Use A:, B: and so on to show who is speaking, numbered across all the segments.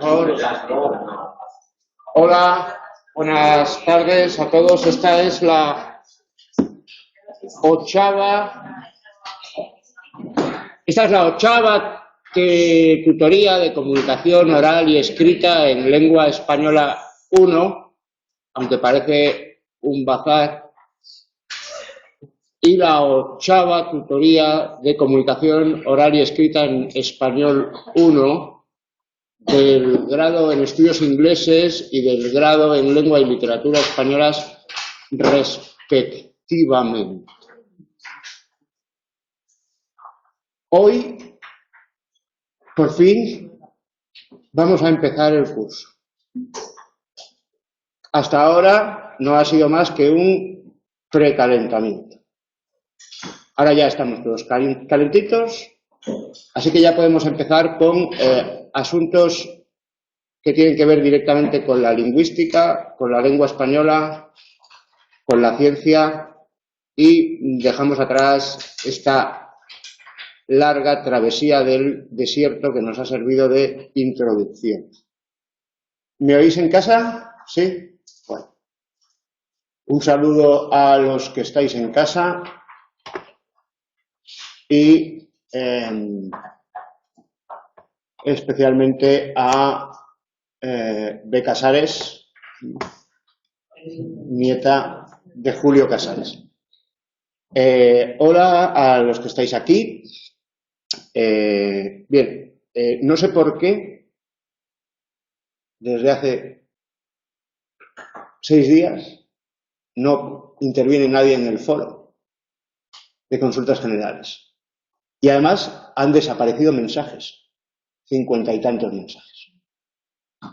A: favor. Hola, buenas tardes a todos. Esta es la ochava tutoría de comunicación oral y escrita en lengua española 1, aunque parece un bazar, y la ochava tutoría de comunicación oral y escrita en español 1 del grado en estudios ingleses y del grado en lengua y literatura españolas respectivamente. Hoy, por fin, vamos a empezar el curso. Hasta ahora no ha sido más que un precalentamiento. Ahora ya estamos todos calentitos, así que ya podemos empezar con asuntos que tienen que ver directamente con la lingüística, con la lengua española, con la ciencia, y dejamos atrás esta larga travesía del desierto que nos ha servido de introducción. ¿Me oís en casa? ¿Sí? Bueno. Un saludo a los que estáis en casa y especialmente a B. Casares, nieta de Julio Casares. Hola a los que estáis aquí. Bien, no sé por qué, desde hace 6 días no interviene nadie en el foro de consultas generales. Y además han desaparecido mensajes, 50 y tantos mensajes.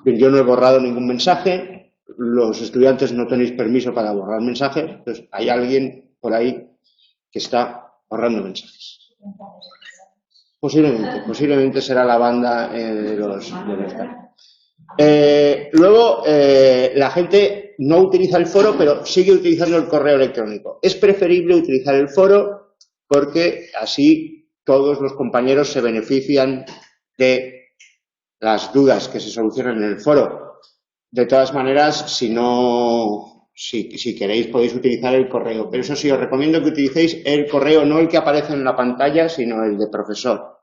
A: Bien, yo no he borrado ningún mensaje, los estudiantes no tenéis permiso para borrar mensajes, entonces hay alguien por ahí que está borrando mensajes. Posiblemente será la banda de los luego, la gente no utiliza el foro, pero sigue utilizando el correo electrónico. Es preferible utilizar el foro porque así todos los compañeros se benefician de las dudas que se solucionan en el foro. De todas maneras, si queréis podéis utilizar el correo, pero eso sí, os recomiendo que utilicéis el correo, no el que aparece en la pantalla, sino el de profesor.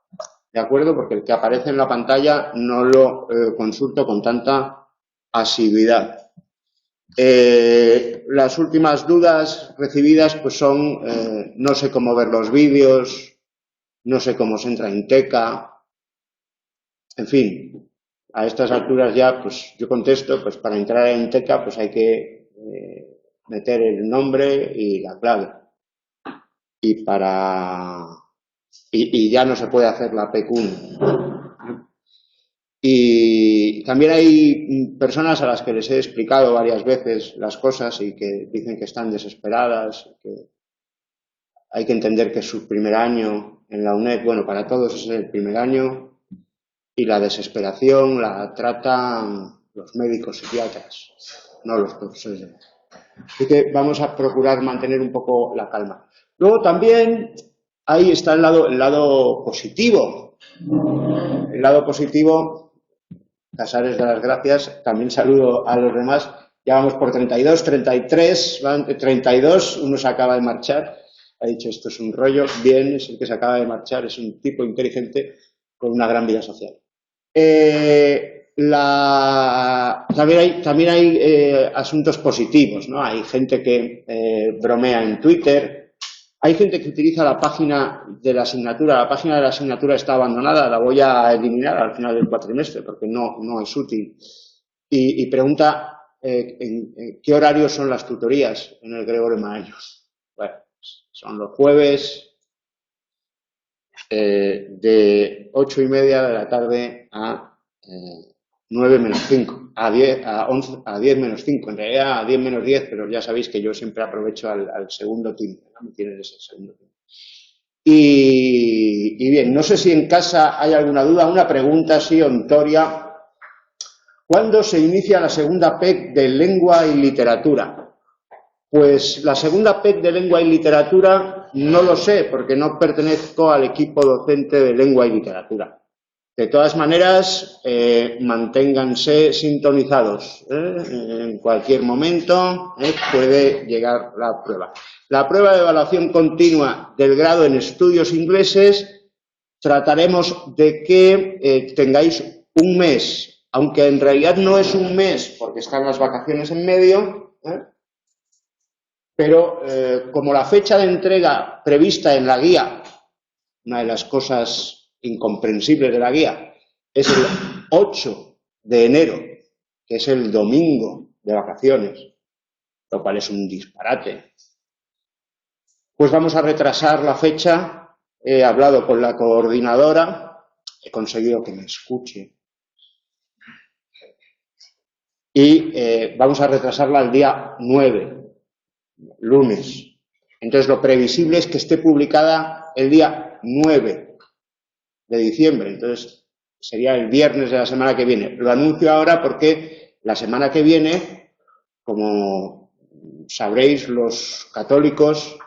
A: ¿De acuerdo? Porque el que aparece en la pantalla no lo consulto con tanta asiduidad. Las últimas dudas recibidas pues son no sé cómo ver los vídeos, no sé cómo se entra en Teca, en fin, a estas alturas ya pues yo contesto, pues para entrar en Teca pues hay que meter el nombre y la clave. Y ya no se puede hacer la PQ1. Y también hay personas a las que les he explicado varias veces las cosas y que dicen que están desesperadas, que hay que entender que es su primer año en la UNED. Bueno, para todos es el primer año y la desesperación la tratan los médicos psiquiatras, no los profesores. Así que vamos a procurar mantener un poco la calma. Luego también ahí está el lado positivo. El lado positivo, Casares, de las gracias. También saludo a los demás. Ya vamos por 32, 33, 32. Uno se acaba de marchar. Ha dicho, esto es un rollo. Bien, es el que se acaba de marchar. Es un tipo inteligente con una gran vida social. También hay asuntos positivos, ¿no? Hay gente que bromea en Twitter. Hay gente que utiliza la página de la asignatura. La página de la asignatura está abandonada. La voy a eliminar al final del cuatrimestre porque no es útil. Y pregunta en qué horarios son las tutorías en el Gregorio Marañón. Bueno, son los jueves de 8:30 de la tarde a 9 menos 5, a 10 menos 5, en realidad a 10 menos 10, pero ya sabéis que yo siempre aprovecho al segundo timbre, ¿no? Me tienen ese segundo timbre. Y bien, no sé si en casa hay alguna duda, una pregunta así ontoria. ¿Cuándo se inicia la segunda PEC de lengua y literatura? Pues la segunda PEC de lengua y literatura no lo sé, porque no pertenezco al equipo docente de lengua y literatura. De todas maneras, manténganse sintonizados. En cualquier momento puede llegar la prueba. La prueba de evaluación continua del grado en estudios ingleses, trataremos de que tengáis un mes, aunque en realidad no es un mes porque están las vacaciones en medio, pero como la fecha de entrega prevista en la guía, una de las cosas incomprensibles de la guía, es el 8 de enero, que es el domingo de vacaciones, lo cual es un disparate. Pues vamos a retrasar la fecha. He hablado con la coordinadora, he conseguido que me escuche, y vamos a retrasarla al día 9, lunes. Entonces lo previsible es que esté publicada el día 9 de diciembre, entonces sería el viernes de la semana que viene. Lo anuncio ahora porque la semana que viene, como sabréis los católicos,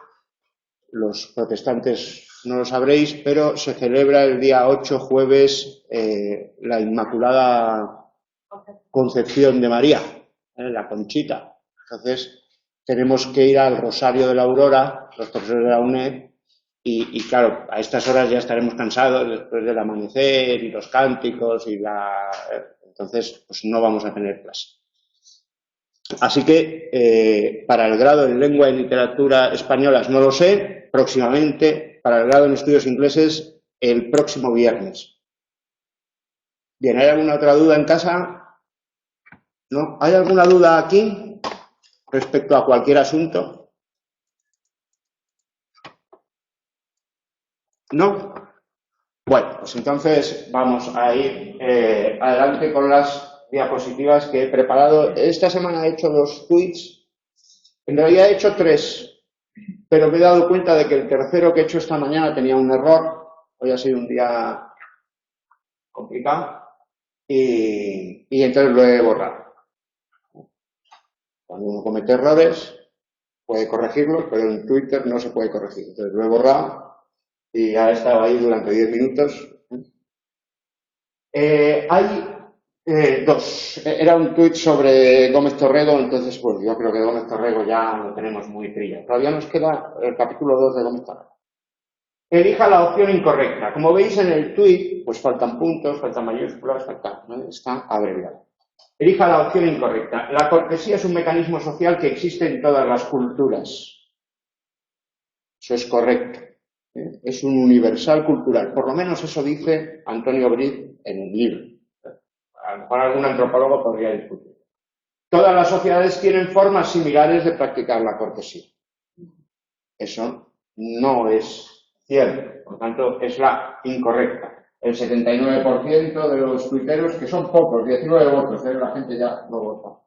A: los protestantes no lo sabréis, pero se celebra el día 8, jueves, la Inmaculada Concepción de María, la Conchita. Entonces tenemos que ir al Rosario de la Aurora, los profesores de la UNED, y claro, a estas horas ya estaremos cansados después del amanecer y los cánticos y entonces pues no vamos a tener clase. Así que para el grado en lengua y literatura españolas no lo sé, próximamente, para el grado en estudios ingleses el próximo viernes. Bien, ¿hay alguna otra duda en casa? ¿No? ¿Hay alguna duda aquí respecto a cualquier asunto? ¿No? Bueno, pues entonces vamos a ir adelante con las diapositivas que he preparado. Esta semana he hecho 2 tweets, en realidad he hecho 3, pero me he dado cuenta de que el tercero que he hecho esta mañana tenía un error. Hoy ha sido un día complicado y entonces lo he borrado. Cuando uno comete errores puede corregirlos, pero en Twitter no se puede corregir. Entonces lo he borrado y ha estado ahí durante 10 minutos. Hay 2. Era un tuit sobre Gómez Torrego, entonces pues yo creo que Gómez Torrego ya lo tenemos muy trillado. Todavía nos queda el capítulo 2 de Gómez Torrego. Elija la opción incorrecta. Como veis en el tuit, pues faltan puntos, faltan mayúsculas, está abreviado. Elija la opción incorrecta. La cortesía es un mecanismo social que existe en todas las culturas. Eso es correcto. Es un universal cultural. Por lo menos eso dice Antonio Brid en el libro. A lo mejor algún antropólogo podría discutir. Todas las sociedades tienen formas similares de practicar la cortesía. Eso no es cierto. Por tanto, es la incorrecta. El 79% de los tuiteros, que son pocos, 19 votos, la gente ya no vota.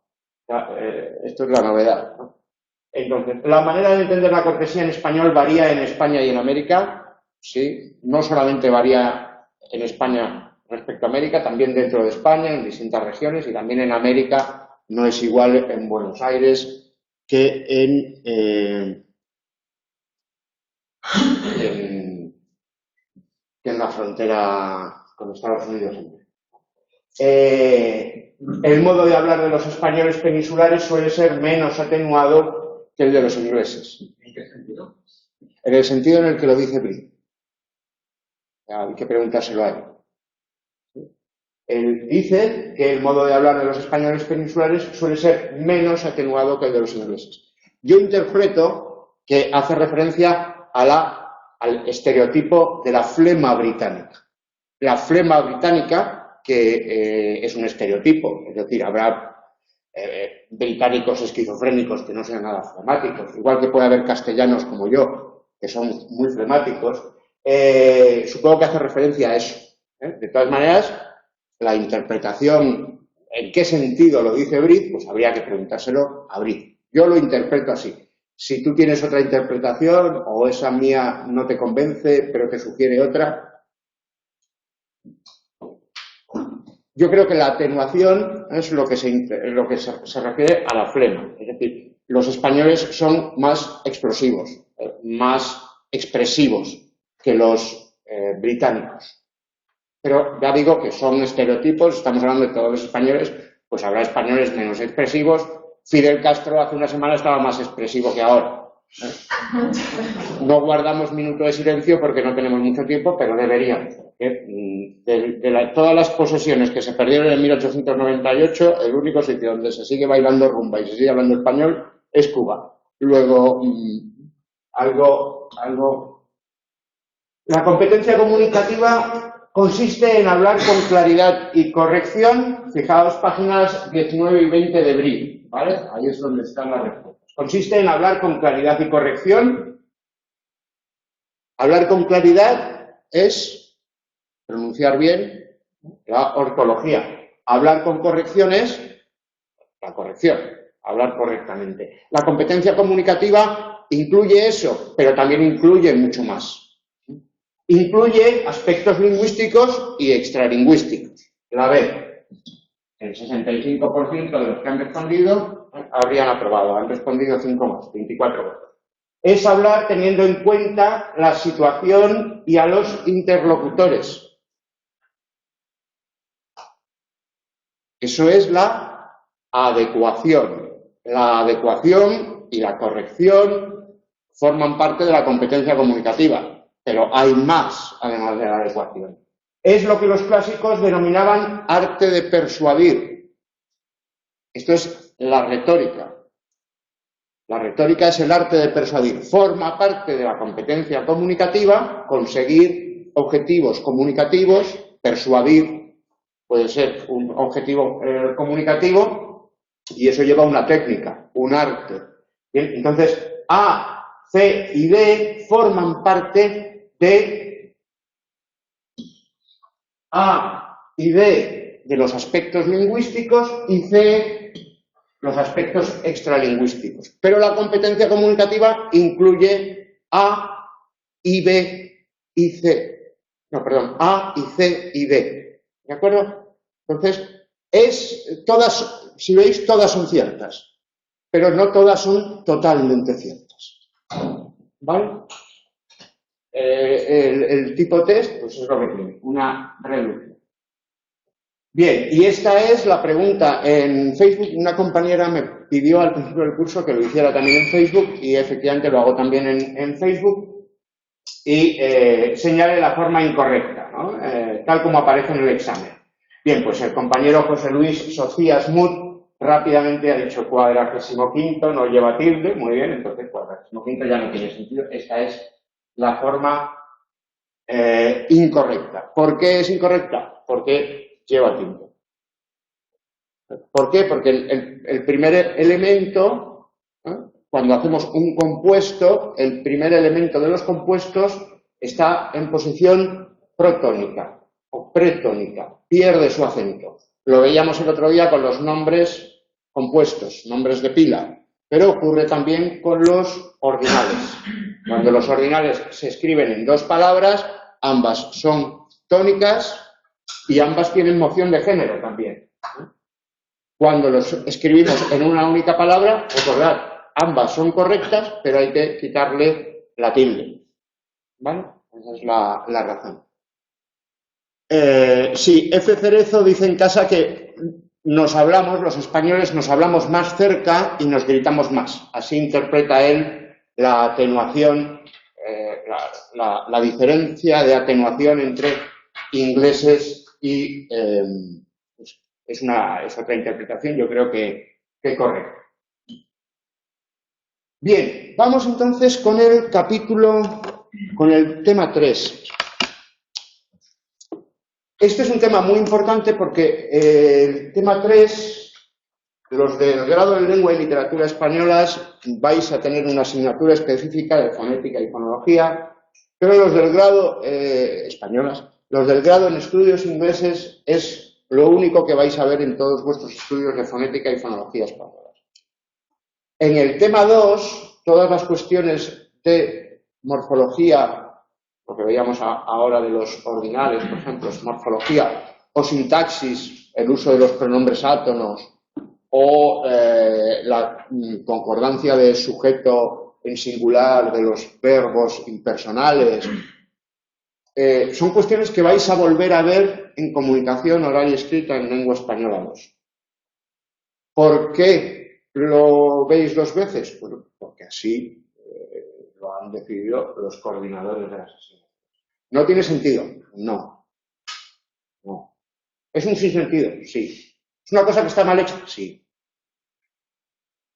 A: Esto es la novedad, ¿no? Entonces, la manera de entender la cortesía en español varía en España y en América, sí, no solamente varía en España respecto a América, también dentro de España, en distintas regiones, y también en América no es igual en Buenos Aires que en la frontera con Estados Unidos. El modo de hablar de los españoles peninsulares suele ser menos atenuado que el de los ingleses.
B: ¿En qué sentido?
A: En el sentido en el que lo dice Brid. Hay que preguntárselo a él. Él dice que el modo de hablar de los españoles peninsulares suele ser menos atenuado que el de los ingleses. Yo interpreto que hace referencia al estereotipo de la flema británica. La flema británica, que es un estereotipo, es decir, habrá británicos esquizofrénicos que no sean nada flemáticos, igual que puede haber castellanos como yo, que son muy flemáticos, supongo que hace referencia a eso. De todas maneras, la interpretación, en qué sentido lo dice Brid, pues habría que preguntárselo a Brid. Yo lo interpreto así. Si tú tienes otra interpretación o esa mía no te convence, pero te sugiere otra, yo creo que la atenuación es lo que se refiere a la flema. Es decir, los españoles son más explosivos, más expresivos que los británicos. Pero ya digo que son estereotipos, estamos hablando de todos los españoles, pues habrá españoles menos expresivos. Fidel Castro hace una semana estaba más expresivo que ahora. No guardamos minuto de silencio porque no tenemos mucho tiempo, pero deberíamos. Todas las posesiones que se perdieron en 1898, el único sitio donde se sigue bailando rumba y se sigue hablando español es Cuba. Luego, la competencia comunicativa consiste en hablar con claridad y corrección. Fijaos páginas 19 y 20 de Brill, ¿vale? Ahí es donde están las respuestas. Consiste en hablar con claridad y corrección. Hablar con claridad es pronunciar bien la ortología. Hablar con corrección es la corrección, hablar correctamente. La competencia comunicativa incluye eso, pero también incluye mucho más. Incluye aspectos lingüísticos y extralingüísticos. La B. El 65% de los que han respondido habrían aprobado, han respondido 5 más, 24 votos. Es hablar teniendo en cuenta la situación y a los interlocutores. Eso es la adecuación. La adecuación y la corrección forman parte de la competencia comunicativa. Pero hay más, además de la adecuación. Es lo que los clásicos denominaban arte de persuadir. Esto es la retórica. La retórica es el arte de persuadir. Forma parte de la competencia comunicativa, conseguir objetivos comunicativos, persuadir puede ser un objetivo comunicativo, y eso lleva una técnica, un arte. Bien, entonces, A, C y D forman parte de A y D de los aspectos lingüísticos y C los aspectos extralingüísticos. Pero la competencia comunicativa incluye A y B y C. No, perdón, A y C y D. ¿De acuerdo? Entonces, si veis, todas son ciertas, pero no todas son totalmente ciertas. ¿Vale? El tipo test, pues es lo que tiene, una reducción. Bien, y esta es la pregunta en Facebook. Una compañera me pidió al principio del curso que lo hiciera también en Facebook, y efectivamente lo hago también en Facebook, y señale la forma incorrecta, ¿no? Tal como aparece en el examen. Bien, pues el compañero José Luis Socias Mut rápidamente ha dicho 45º, no lleva tilde, muy bien, entonces 45º ya no tiene sentido. Esta es la forma incorrecta. ¿Por qué es incorrecta? Porque lleva tilde. ¿Por qué? Porque el primer elemento, cuando hacemos un compuesto, el primer elemento de los compuestos está en posición protónica o pretónica, pierde su acento. Lo veíamos el otro día con los nombres compuestos, nombres de pila, pero ocurre también con los ordinales. Cuando los ordinales se escriben en dos palabras, ambas son tónicas y ambas tienen moción de género también. Cuando los escribimos en una única palabra, recordad, ambas son correctas, pero hay que quitarle la tilde. ¿Vale? Esa es la razón. Sí, F. Cerezo dice en casa que los españoles nos hablamos más cerca y nos gritamos más. Así interpreta él la atenuación, la diferencia de atenuación entre ingleses y... es otra interpretación, yo creo que correcta. Bien, vamos entonces con el tema 3. Este es un tema muy importante porque el tema 3, los del grado en lengua y literatura españolas, vais a tener una asignatura específica de fonética y fonología, pero los del grado españolas, los del grado en estudios ingleses es lo único que vais a ver en todos vuestros estudios de fonética y fonología españolas. En el tema 2, todas las cuestiones de morfología, lo que veíamos ahora de los ordinales, por ejemplo, morfología o sintaxis, el uso de los pronombres átonos o la concordancia de sujeto en singular de los verbos impersonales, son cuestiones que vais a volver a ver en comunicación oral y escrita en lengua española 2. ¿Por qué lo veis 2 veces? Bueno, porque así lo han decidido los coordinadores de la sesión. ¿No tiene sentido? No. No. ¿Es un sinsentido? Sí. ¿Es una cosa que está mal hecha? Sí.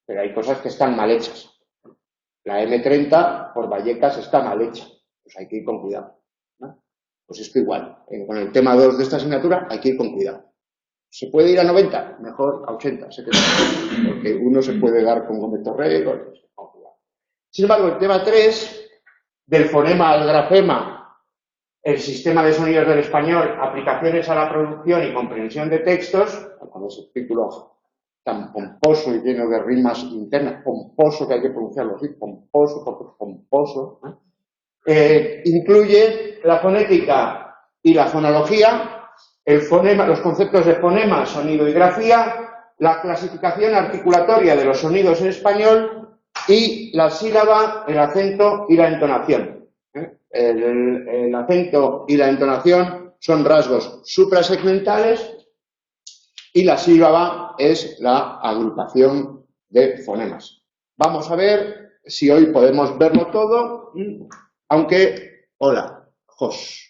A: Pero hay cosas que están mal hechas. La M30 por Vallecas está mal hecha. Pues hay que ir con cuidado, ¿no? Pues esto igual. Con el tema 2 de esta asignatura hay que ir con cuidado. ¿Se puede ir a 90? Mejor a 80, 70. Porque uno se puede dar con Gómez Rey, con cuidado. Sin embargo, el tema 3, del fonema al grafema, el sistema de sonidos del español, aplicaciones a la producción y comprensión de textos, con ese título tan pomposo y lleno de rimas internas, pomposo, que hay que pronunciarlo así, pomposo, porque es pomposo, incluye la fonética y la fonología, el fonema, los conceptos de fonema, sonido y grafía, la clasificación articulatoria de los sonidos en español y la sílaba, el acento y la entonación. El acento y la entonación son rasgos suprasegmentales y la sílaba es la agrupación de fonemas. Vamos a ver si hoy podemos verlo todo, aunque, hola, Jos.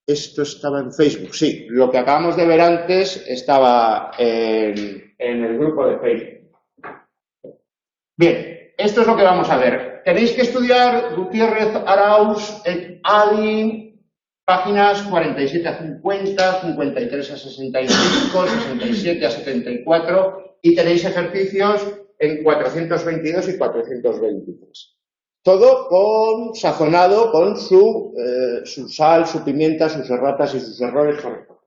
A: Esto estaba en Facebook, sí, lo que acabamos de ver antes estaba en el grupo de Facebook. Bien, esto es lo que vamos a ver. Tenéis que estudiar Gutiérrez, Arauz et al. Páginas 47 a 50, 53 a 65, 67 a 74 y tenéis ejercicios en 422 y 423. Todo sazonado con su sal, su pimienta, sus erratas y sus errores correctos.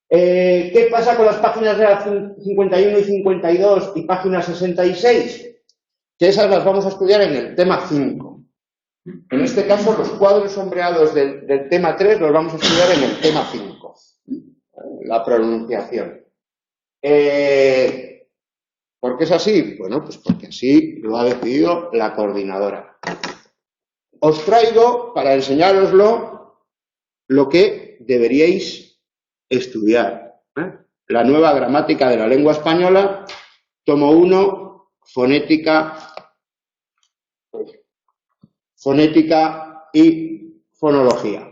A: ¿Qué pasa con las páginas de la 51 y 52 y páginas 66? Que esas las vamos a estudiar en el tema 5. En este caso, los cuadros sombreados del tema 3 los vamos a estudiar en el tema 5. La pronunciación. ¿Por qué es así? Bueno, pues porque así lo ha decidido la coordinadora. Os traigo, para enseñároslo, lo que deberíais estudiar. La nueva gramática de la lengua española, tomo 1, fonética y fonología.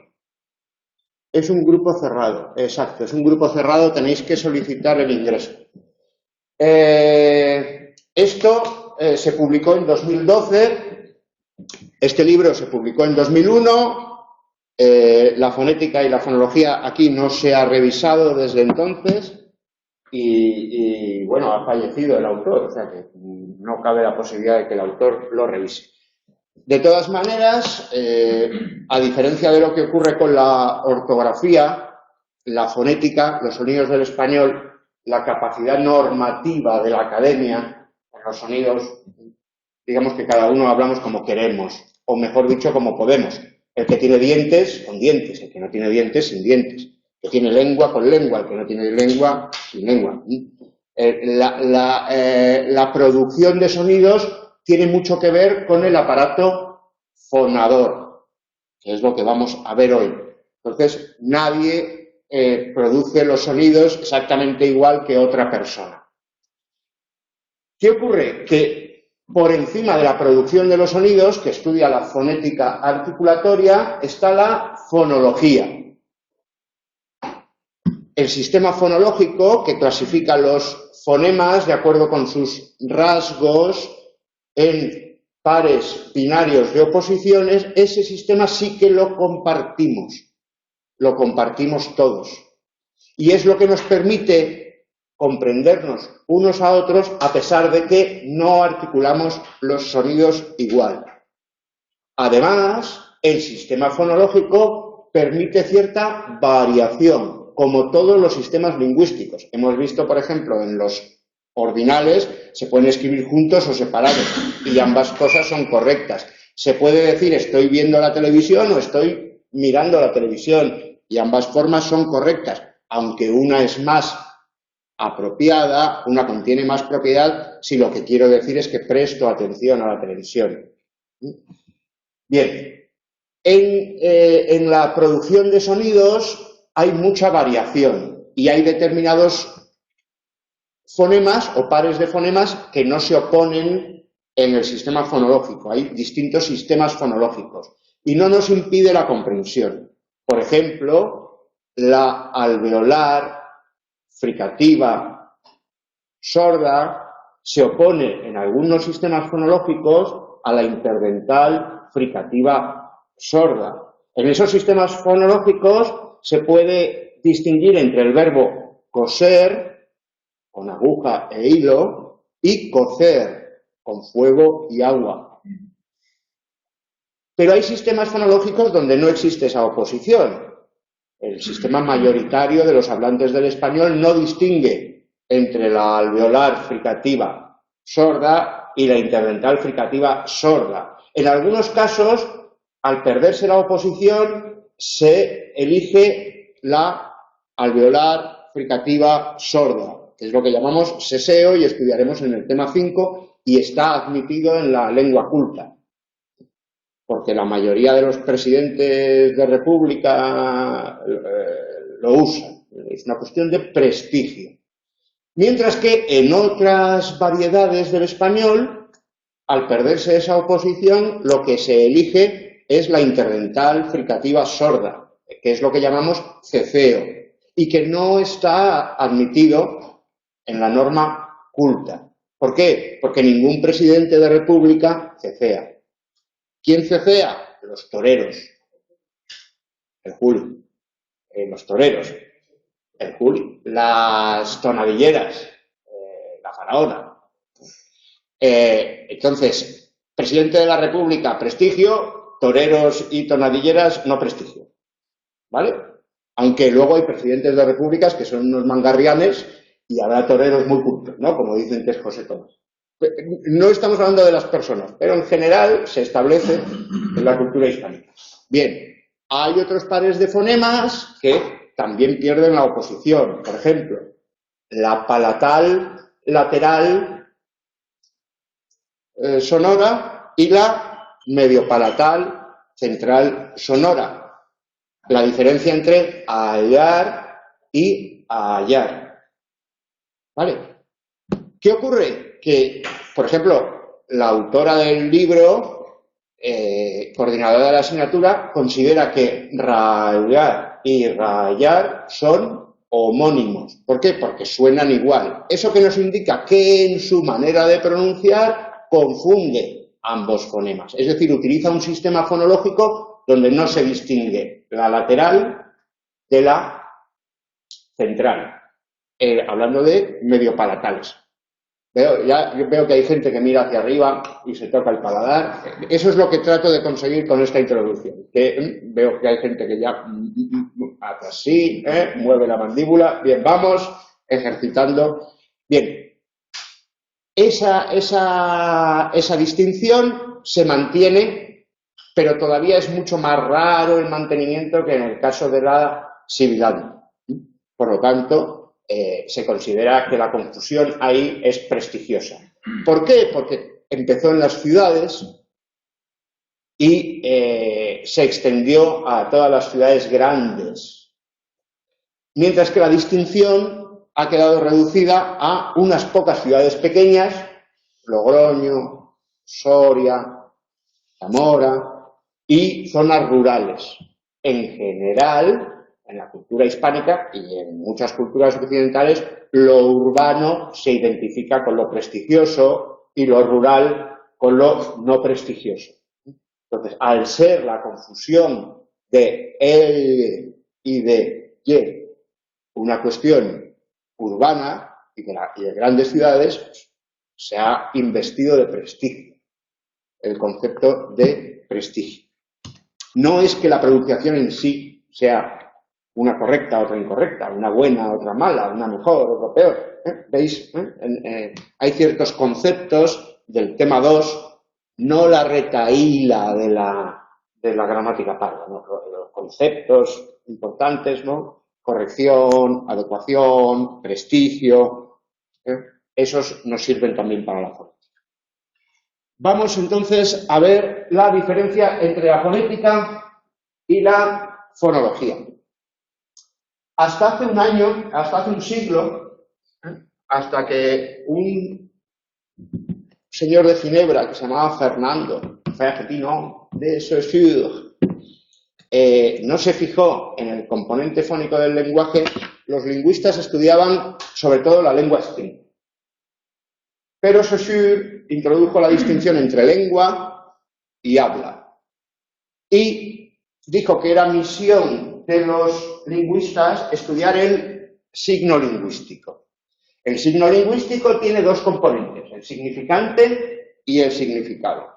A: Es un grupo cerrado, exacto, es un grupo cerrado, tenéis que solicitar el ingreso. Esto se publicó en 2012, este libro se publicó en 2001, la fonética y la fonología aquí no se ha revisado desde entonces y bueno, ha fallecido el autor, o sea que no cabe la posibilidad de que el autor lo revise. De todas maneras, a diferencia de lo que ocurre con la ortografía, la fonética, los sonidos del español, la capacidad normativa de la academia, con los sonidos, digamos que cada uno hablamos como queremos, o mejor dicho, como podemos. El que tiene dientes, con dientes, el que no tiene dientes, sin dientes. El que tiene lengua, con lengua, el que no tiene lengua, sin lengua. La producción de sonidos tiene mucho que ver con el aparato fonador, que es lo que vamos a ver hoy. Entonces, nadie produce los sonidos exactamente igual que otra persona. ¿Qué ocurre? Que por encima de la producción de los sonidos, que estudia la fonética articulatoria, está la fonología. El sistema fonológico, que clasifica los fonemas de acuerdo con sus rasgos, en pares binarios de oposiciones, ese sistema sí que lo compartimos todos. Y es lo que nos permite comprendernos unos a otros a pesar de que no articulamos los sonidos igual. Además, el sistema fonológico permite cierta variación, como todos los sistemas lingüísticos. Hemos visto, por ejemplo, en los ordinales se pueden escribir juntos o separados y ambas cosas son correctas. Se puede decir estoy viendo la televisión o estoy mirando la televisión y ambas formas son correctas, aunque una es más apropiada, una contiene más propiedad si lo que quiero decir es que presto atención a la televisión. Bien, En la producción de sonidos hay mucha variación y hay determinados fonemas o pares de fonemas que no se oponen en el sistema fonológico. Hay distintos sistemas fonológicos y no nos impide la comprensión. Por ejemplo, la alveolar fricativa sorda se opone en algunos sistemas fonológicos a la interdental fricativa sorda. En esos sistemas fonológicos se puede distinguir entre el verbo coser, con aguja e hilo, y cocer, con fuego y agua. Pero hay sistemas fonológicos donde no existe esa oposición. El sistema mayoritario de los hablantes del español no distingue entre la alveolar fricativa sorda y la interdental fricativa sorda. En algunos casos, al perderse la oposición, se elige la alveolar fricativa sorda, que es lo que llamamos seseo y estudiaremos en el tema 5 y está admitido en la lengua culta, porque la mayoría de los presidentes de república lo usan. Es una cuestión de prestigio. Mientras que en otras variedades del español, al perderse esa oposición, lo que se elige es la interdental fricativa sorda, que es lo que llamamos ceceo, y que no está admitido en la norma culta. ¿Por qué? Porque ningún presidente de república cecea. ¿Quién cecea? Los toreros. El Juli. Los toreros. El Juli. Las tonadilleras. La faraona. Entonces, presidente de la república, prestigio. Toreros y tonadilleras, no prestigio. ¿Vale? Aunque luego hay presidentes de repúblicas que son unos mangarrianes y habrá toreros muy cultos, ¿no? Como dicen que es José Tomás. No estamos hablando de las personas, pero en general se establece en la cultura hispánica. Bien, hay otros pares de fonemas que también pierden la oposición. Por ejemplo, la palatal lateral sonora y la mediopalatal central sonora. La diferencia entre hallar y hallar. ¿Vale? ¿Qué ocurre? Que, por ejemplo, la autora del libro, coordinadora de la asignatura, considera que rayar y rayar son homónimos. ¿Por qué? Porque suenan igual. Eso que nos indica que en su manera de pronunciar confunde ambos fonemas. Es decir, utiliza un sistema fonológico donde no se distingue la lateral de la central. Hablando de mediopalatales. Veo que hay gente que mira hacia arriba y se toca el paladar. Eso es lo que trato de conseguir con esta introducción. Veo que hay gente que ya hace así, mueve la mandíbula. Bien, vamos ejercitando. Bien, esa distinción se mantiene, pero todavía es mucho más raro el mantenimiento que en el caso de la sibilancia. Por lo tanto, se considera que la confusión ahí es prestigiosa. ¿Por qué? Porque empezó en las ciudades y se extendió a todas las ciudades grandes, mientras que la distinción ha quedado reducida a unas pocas ciudades pequeñas, Logroño, Soria, Zamora y zonas rurales. En general, en la cultura hispánica y en muchas culturas occidentales, lo urbano se identifica con lo prestigioso y lo rural con lo no prestigioso. Entonces, al ser la confusión de él y de y una cuestión urbana y de grandes ciudades, se ha investido de prestigio, el concepto de prestigio. No es que la pronunciación en sí sea una correcta, otra incorrecta, una buena, otra mala, una mejor, otra peor. ¿Veis? Hay ciertos conceptos del tema 2, no la retahíla de la gramática parda, ¿no? Los conceptos importantes, ¿no? Corrección, adecuación, prestigio, esos nos sirven también para la fonética. Vamos entonces a ver la diferencia entre la fonética y la fonología. Hasta hace un año, hasta hace un siglo, hasta que un señor de Ginebra que se llamaba Fernando de Saussure no se fijó en el componente fónico del lenguaje, los lingüistas estudiaban sobre todo la lengua escrita. Pero Saussure introdujo la distinción entre lengua y habla. Y dijo que era misión de los lingüistas estudiar el signo lingüístico. El signo lingüístico tiene dos componentes, el significante y el significado.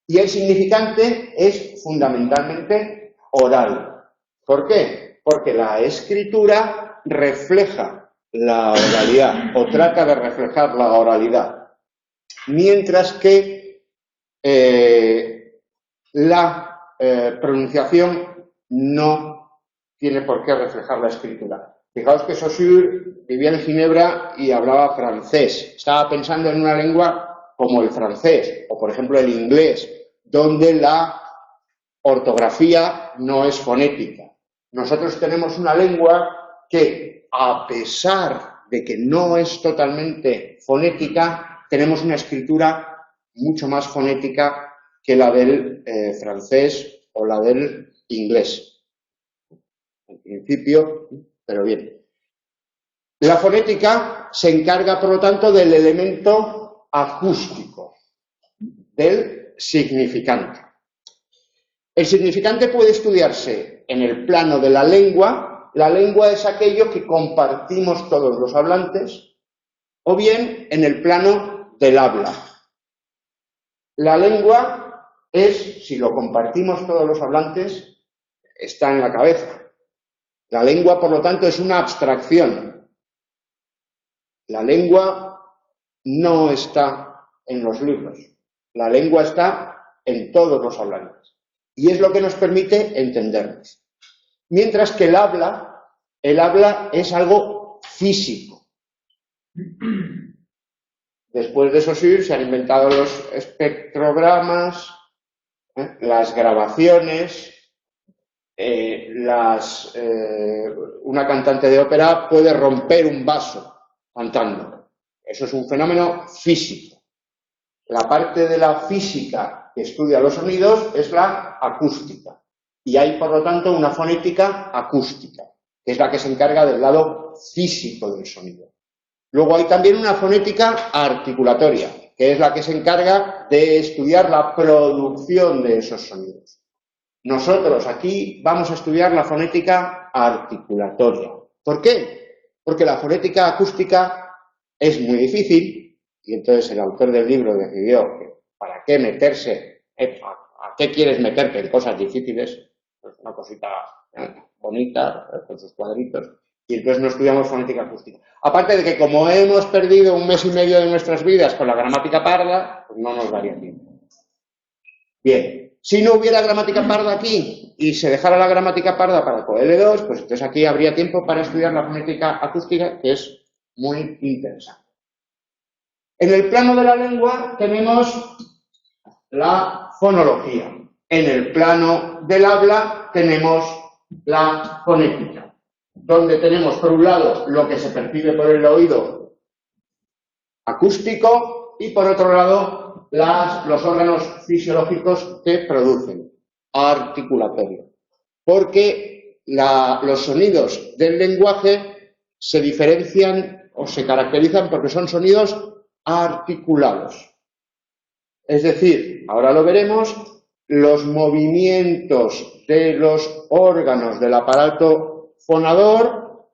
A: Y el significante es fundamentalmente oral. ¿Por qué? Porque la escritura refleja la oralidad o trata de reflejar la oralidad, mientras que la pronunciación no tiene por qué reflejar la escritura. Fijaos que Saussure vivía en Ginebra y hablaba francés. Estaba pensando en una lengua como el francés o, por ejemplo, el inglés, donde la ortografía no es fonética. Nosotros tenemos una lengua que, a pesar de que no es totalmente fonética, tenemos una escritura mucho más fonética que la del francés o la del inglés. En principio, pero bien. La fonética se encarga, por lo tanto, del elemento acústico, del significante. El significante puede estudiarse en el plano de la lengua. La lengua es aquello que compartimos todos los hablantes, o bien en el plano del habla. La lengua es, si lo compartimos todos los hablantes, está en la cabeza. La lengua, por lo tanto, es una abstracción. La lengua no está en los libros. La lengua está en todos los hablantes. Y es lo que nos permite entendernos. Mientras que el habla es algo físico. Después de Saussure se han inventado los espectrogramas, las grabaciones, una cantante de ópera puede romper un vaso cantando. Eso es un fenómeno físico. La parte de la física que estudia los sonidos es la acústica. Y hay, por lo tanto, una fonética acústica, que es la que se encarga del lado físico del sonido. Luego hay también una fonética articulatoria, que es la que se encarga de estudiar la producción de esos sonidos. Nosotros aquí vamos a estudiar la fonética articulatoria. ¿Por qué? Porque la fonética acústica es muy difícil y entonces el autor del libro decidió que para qué meterse, a qué quieres meterte en cosas difíciles, pues una cosita bonita, con sus cuadritos, y entonces no estudiamos fonética acústica. Aparte de que como hemos perdido 1 mes y medio de nuestras vidas con la gramática parda, pues no nos daría tiempo. Bien, si no hubiera gramática parda aquí y se dejara la gramática parda para el L2, pues entonces aquí habría tiempo para estudiar la fonética acústica, que es muy interesante. En el plano de la lengua tenemos la fonología. En el plano del habla tenemos la fonética, donde tenemos por un lado lo que se percibe por el oído acústico y por otro lado los órganos fisiológicos que producen articulatorio. Porque los sonidos del lenguaje se diferencian o se caracterizan porque son sonidos articulados. Es decir, ahora lo veremos, los movimientos de los órganos del aparato fonador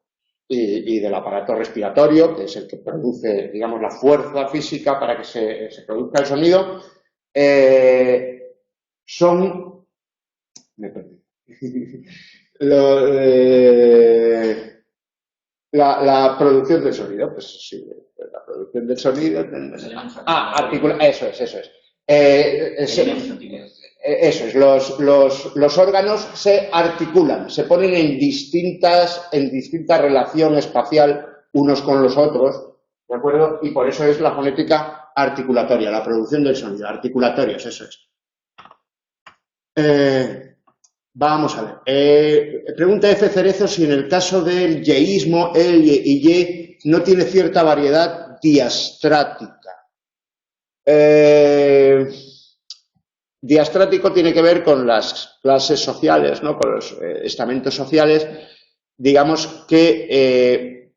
A: y del aparato respiratorio, que es el que produce, digamos, la fuerza física para que se produzca el sonido, son... Me perdí. La producción del sonido, pues sí, la producción del sonido... eso es. Eso es, los órganos se articulan, se ponen en distinta relación espacial unos con los otros, ¿de acuerdo? Y por eso es la fonética articulatoria, la producción del sonido, articulatorios, eso es. Vamos a ver. Pregunta F. Cerezo si en el caso del yeísmo, el y ye no tiene cierta variedad diastrática. Diastrático tiene que ver con las clases sociales, ¿no? Con los estamentos sociales. Digamos que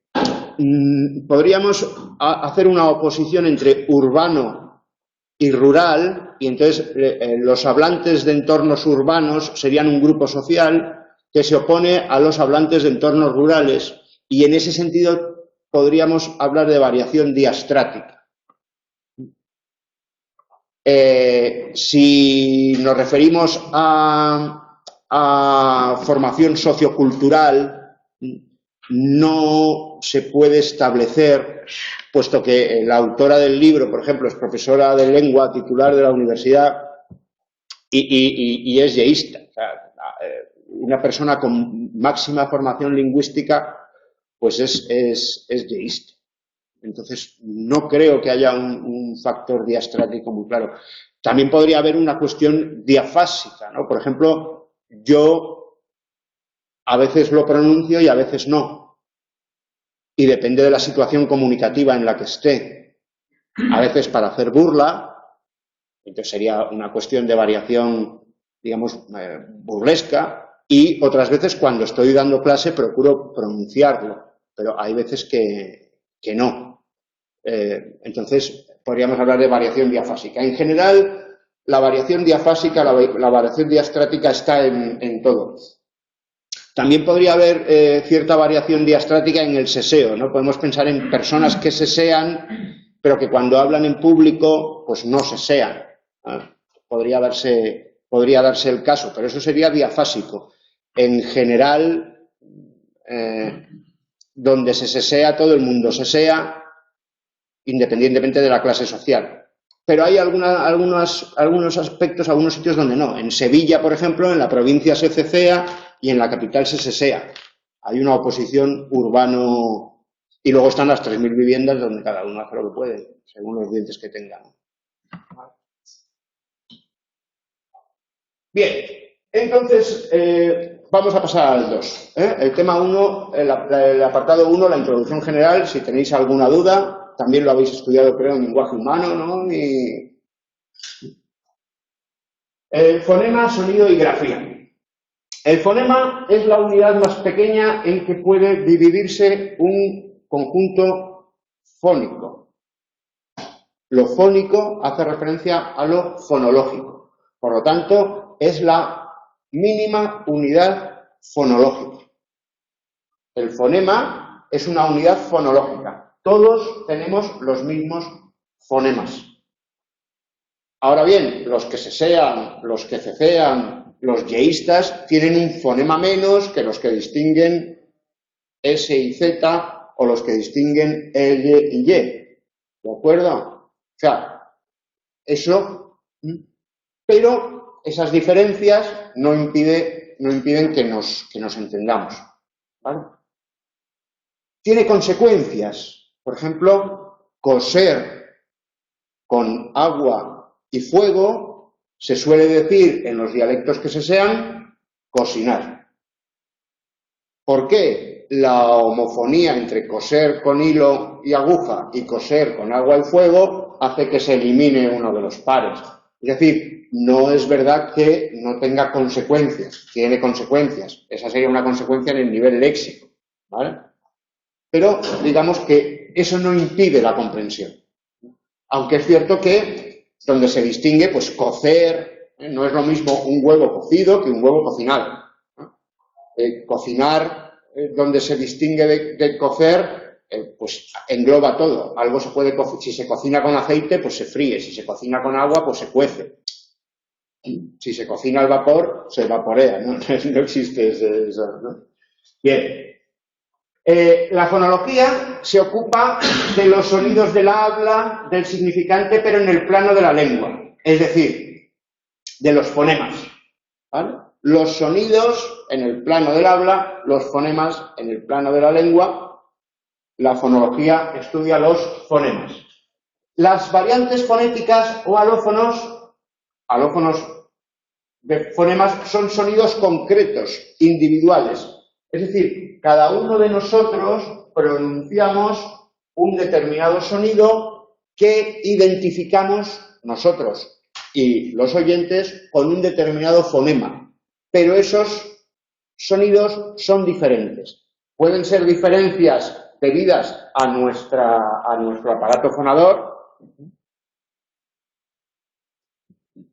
A: podríamos hacer una oposición entre urbano y rural, y entonces los hablantes de entornos urbanos serían un grupo social que se opone a los hablantes de entornos rurales, y en ese sentido podríamos hablar de variación diastrática. Si nos referimos a formación sociocultural, no se puede establecer, puesto que la autora del libro, por ejemplo, es profesora de lengua, titular de la universidad y es yeísta. O sea, una persona con máxima formación lingüística, pues es yeísta. Entonces, no creo que haya un factor diastrático muy claro. También podría haber una cuestión diafásica, ¿no? Por ejemplo, yo a veces lo pronuncio y a veces no. Y depende de la situación comunicativa en la que esté. A veces para hacer burla, entonces sería una cuestión de variación, digamos, burlesca, y otras veces cuando estoy dando clase procuro pronunciarlo, pero hay veces que no. Entonces, podríamos hablar de variación diafásica. En general, la variación diafásica, la variación diastrática está en todo. También podría haber cierta variación diastrática en el seseo, ¿no? Podemos pensar en personas que sesean, pero que cuando hablan en público, pues no sesean, ¿no? Podría darse el caso, pero eso sería diafásico. En general, donde se sesea, todo el mundo sesea, independientemente de la clase social. Pero hay algunos aspectos, algunos sitios donde no. En Sevilla, por ejemplo, en la provincia se cesea y en la capital se sesea. Hay una oposición urbano. Y luego están las 3.000 viviendas donde cada uno hace lo que puede, según los dientes que tengan. Bien, entonces vamos a pasar al 2. El tema 1, el apartado 1, la introducción general. Si tenéis alguna duda, también lo habéis estudiado, creo, en lenguaje humano, ¿no? Fonema, sonido y grafía. El fonema es la unidad más pequeña en que puede dividirse un conjunto fónico. Lo fónico hace referencia a lo fonológico. Por lo tanto, es la mínima unidad fonológica. El fonema es una unidad fonológica. Todos tenemos los mismos fonemas. Ahora bien, los que sesean, los que cecean, los yeístas tienen un fonema menos que los que distinguen S y Z o los que distinguen L y Y. ¿De acuerdo? O sea, eso. Pero esas diferencias no impiden que nos entendamos. ¿Vale? Tiene consecuencias. Por ejemplo, coser con agua y fuego se suele decir en los dialectos que sean cocinar. ¿Por qué? La homofonía entre coser con hilo y aguja y coser con agua y fuego hace que se elimine uno de los pares. Es decir, no es verdad que no tenga consecuencias, tiene consecuencias. Esa sería una consecuencia en el nivel léxico, ¿vale? Pero digamos que eso no impide la comprensión. Aunque es cierto que donde se distingue, pues cocer, no es lo mismo un huevo cocido que un huevo cocinado. Cocinar, donde se distingue de cocer, pues engloba todo. Algo se puede cocer, si se cocina con aceite, pues se fríe, si se cocina con agua, pues se cuece. Si se cocina al vapor, se vaporea, ¿no? No existe eso, ¿no? Bien. La fonología se ocupa de los sonidos del habla, del significante, pero en el plano de la lengua, es decir, de los fonemas, ¿vale? Los sonidos en el plano del habla, los fonemas en el plano de la lengua. La fonología estudia los fonemas. Las variantes fonéticas o alófonos de fonemas son sonidos concretos, individuales. Es decir, cada uno de nosotros pronunciamos un determinado sonido que identificamos nosotros y los oyentes con un determinado fonema. Pero esos sonidos son diferentes. Pueden ser diferencias debidas a nuestro aparato fonador.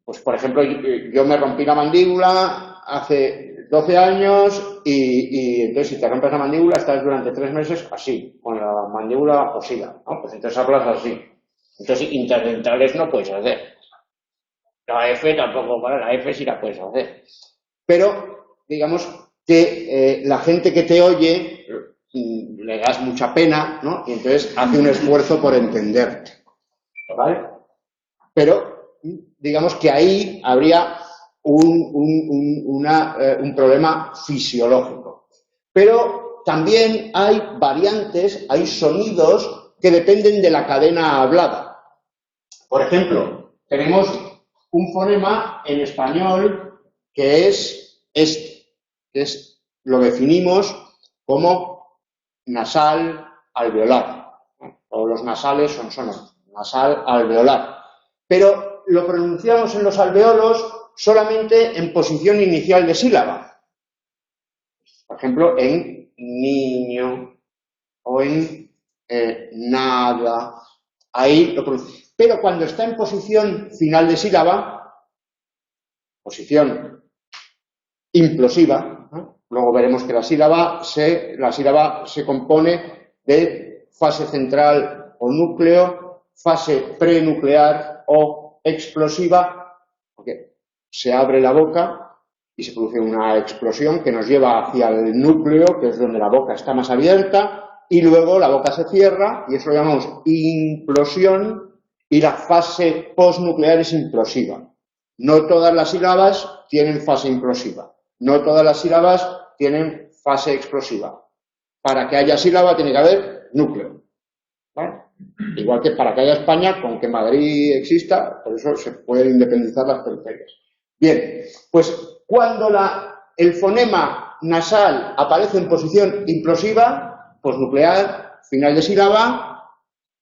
A: Pues, por ejemplo, yo me rompí la mandíbula hace 12 años y entonces si te rompes la mandíbula estás durante 3 meses así, con la mandíbula cosida, ¿no? Pues entonces hablas así. Entonces interdentales no puedes hacer. La F tampoco, bueno, la F sí la puedes hacer. Pero, digamos que la gente que te oye le das mucha pena, ¿no? Y entonces hace un esfuerzo por entenderte, ¿vale? Pero digamos que ahí habría un problema fisiológico. Pero también hay variantes, hay sonidos que dependen de la cadena hablada. Por ejemplo, tenemos un fonema en español que es este, que lo definimos como nasal alveolar. Todos los nasales son sonoros, nasal alveolar. Pero lo pronunciamos en los alveolos solamente en posición inicial de sílaba. Por ejemplo, en niño o en nada. Ahí lo pronunciamos. Pero cuando está en posición final de sílaba, posición implosiva, ¿no? Luego veremos que la sílaba se compone de fase central o núcleo, fase prenuclear o explosiva, porque se abre la boca y se produce una explosión que nos lleva hacia el núcleo, que es donde la boca está más abierta, y luego la boca se cierra, y eso lo llamamos implosión, y la fase postnuclear es implosiva. No todas las sílabas tienen fase implosiva, no todas las sílabas tienen fase explosiva. Para que haya sílaba tiene que haber núcleo, ¿vale? Igual que para que haya España, con que Madrid exista, por eso se pueden independizar las periferias. Bien, pues cuando el fonema nasal aparece en posición implosiva, postnuclear, final de sílaba,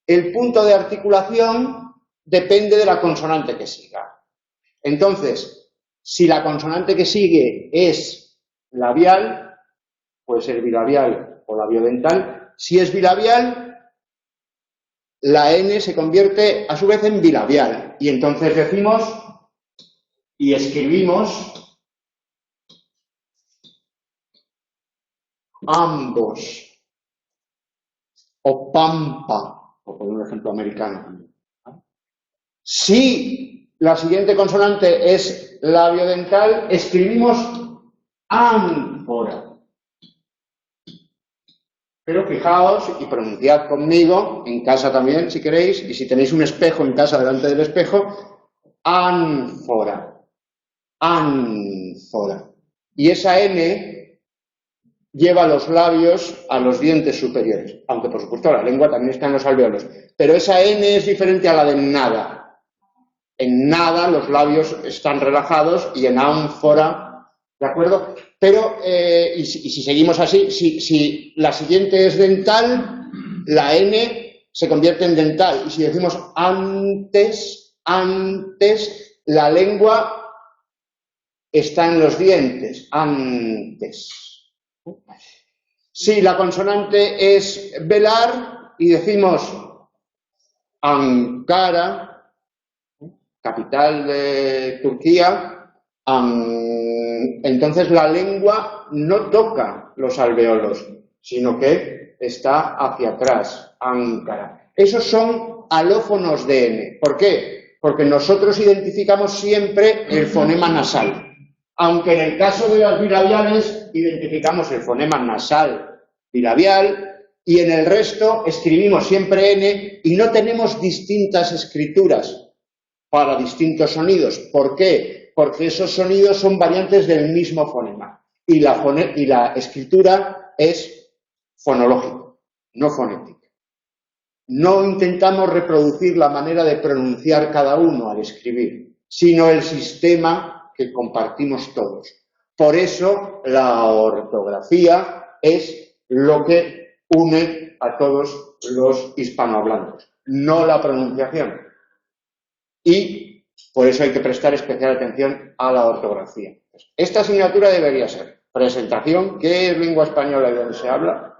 A: el punto de articulación depende de la consonante que siga. Entonces, si la consonante que sigue es labial, puede ser bilabial o labiodental. Si es bilabial, la N se convierte a su vez en bilabial. Y entonces decimos y escribimos ambos o pampa, por poner un ejemplo americano también. Si la siguiente consonante es labiodental, escribimos ánfora. Pero fijaos y pronunciad conmigo, en casa también, si queréis, y si tenéis un espejo en casa delante del espejo, ánfora, ánfora. Y esa N lleva los labios a los dientes superiores, aunque por supuesto la lengua también está en los alveolos. Pero esa N es diferente a la de nada. En nada los labios están relajados y en ánfora, ¿de acuerdo? Pero, y si seguimos así, si la siguiente es dental, la N se convierte en dental. Y si decimos antes, la lengua está en los dientes, antes. Si la consonante es velar y decimos Ankara, capital de Turquía, entonces la lengua no toca los alveolos, sino que está hacia atrás, Ankara. Esos son alófonos de N. ¿Por qué? Porque nosotros identificamos siempre el fonema nasal. Aunque en el caso de las bilabiales identificamos el fonema nasal bilabial y en el resto escribimos siempre N y no tenemos distintas escrituras para distintos sonidos. ¿Por qué? Porque esos sonidos son variantes del mismo fonema y la escritura es fonológica, no fonética. No intentamos reproducir la manera de pronunciar cada uno al escribir, sino el sistema que compartimos todos. Por eso la ortografía es lo que une a todos los hispanohablantes, no la pronunciación. Y por eso hay que prestar especial atención a la ortografía. Esta asignatura debería ser presentación, ¿qué es lengua española y dónde se habla?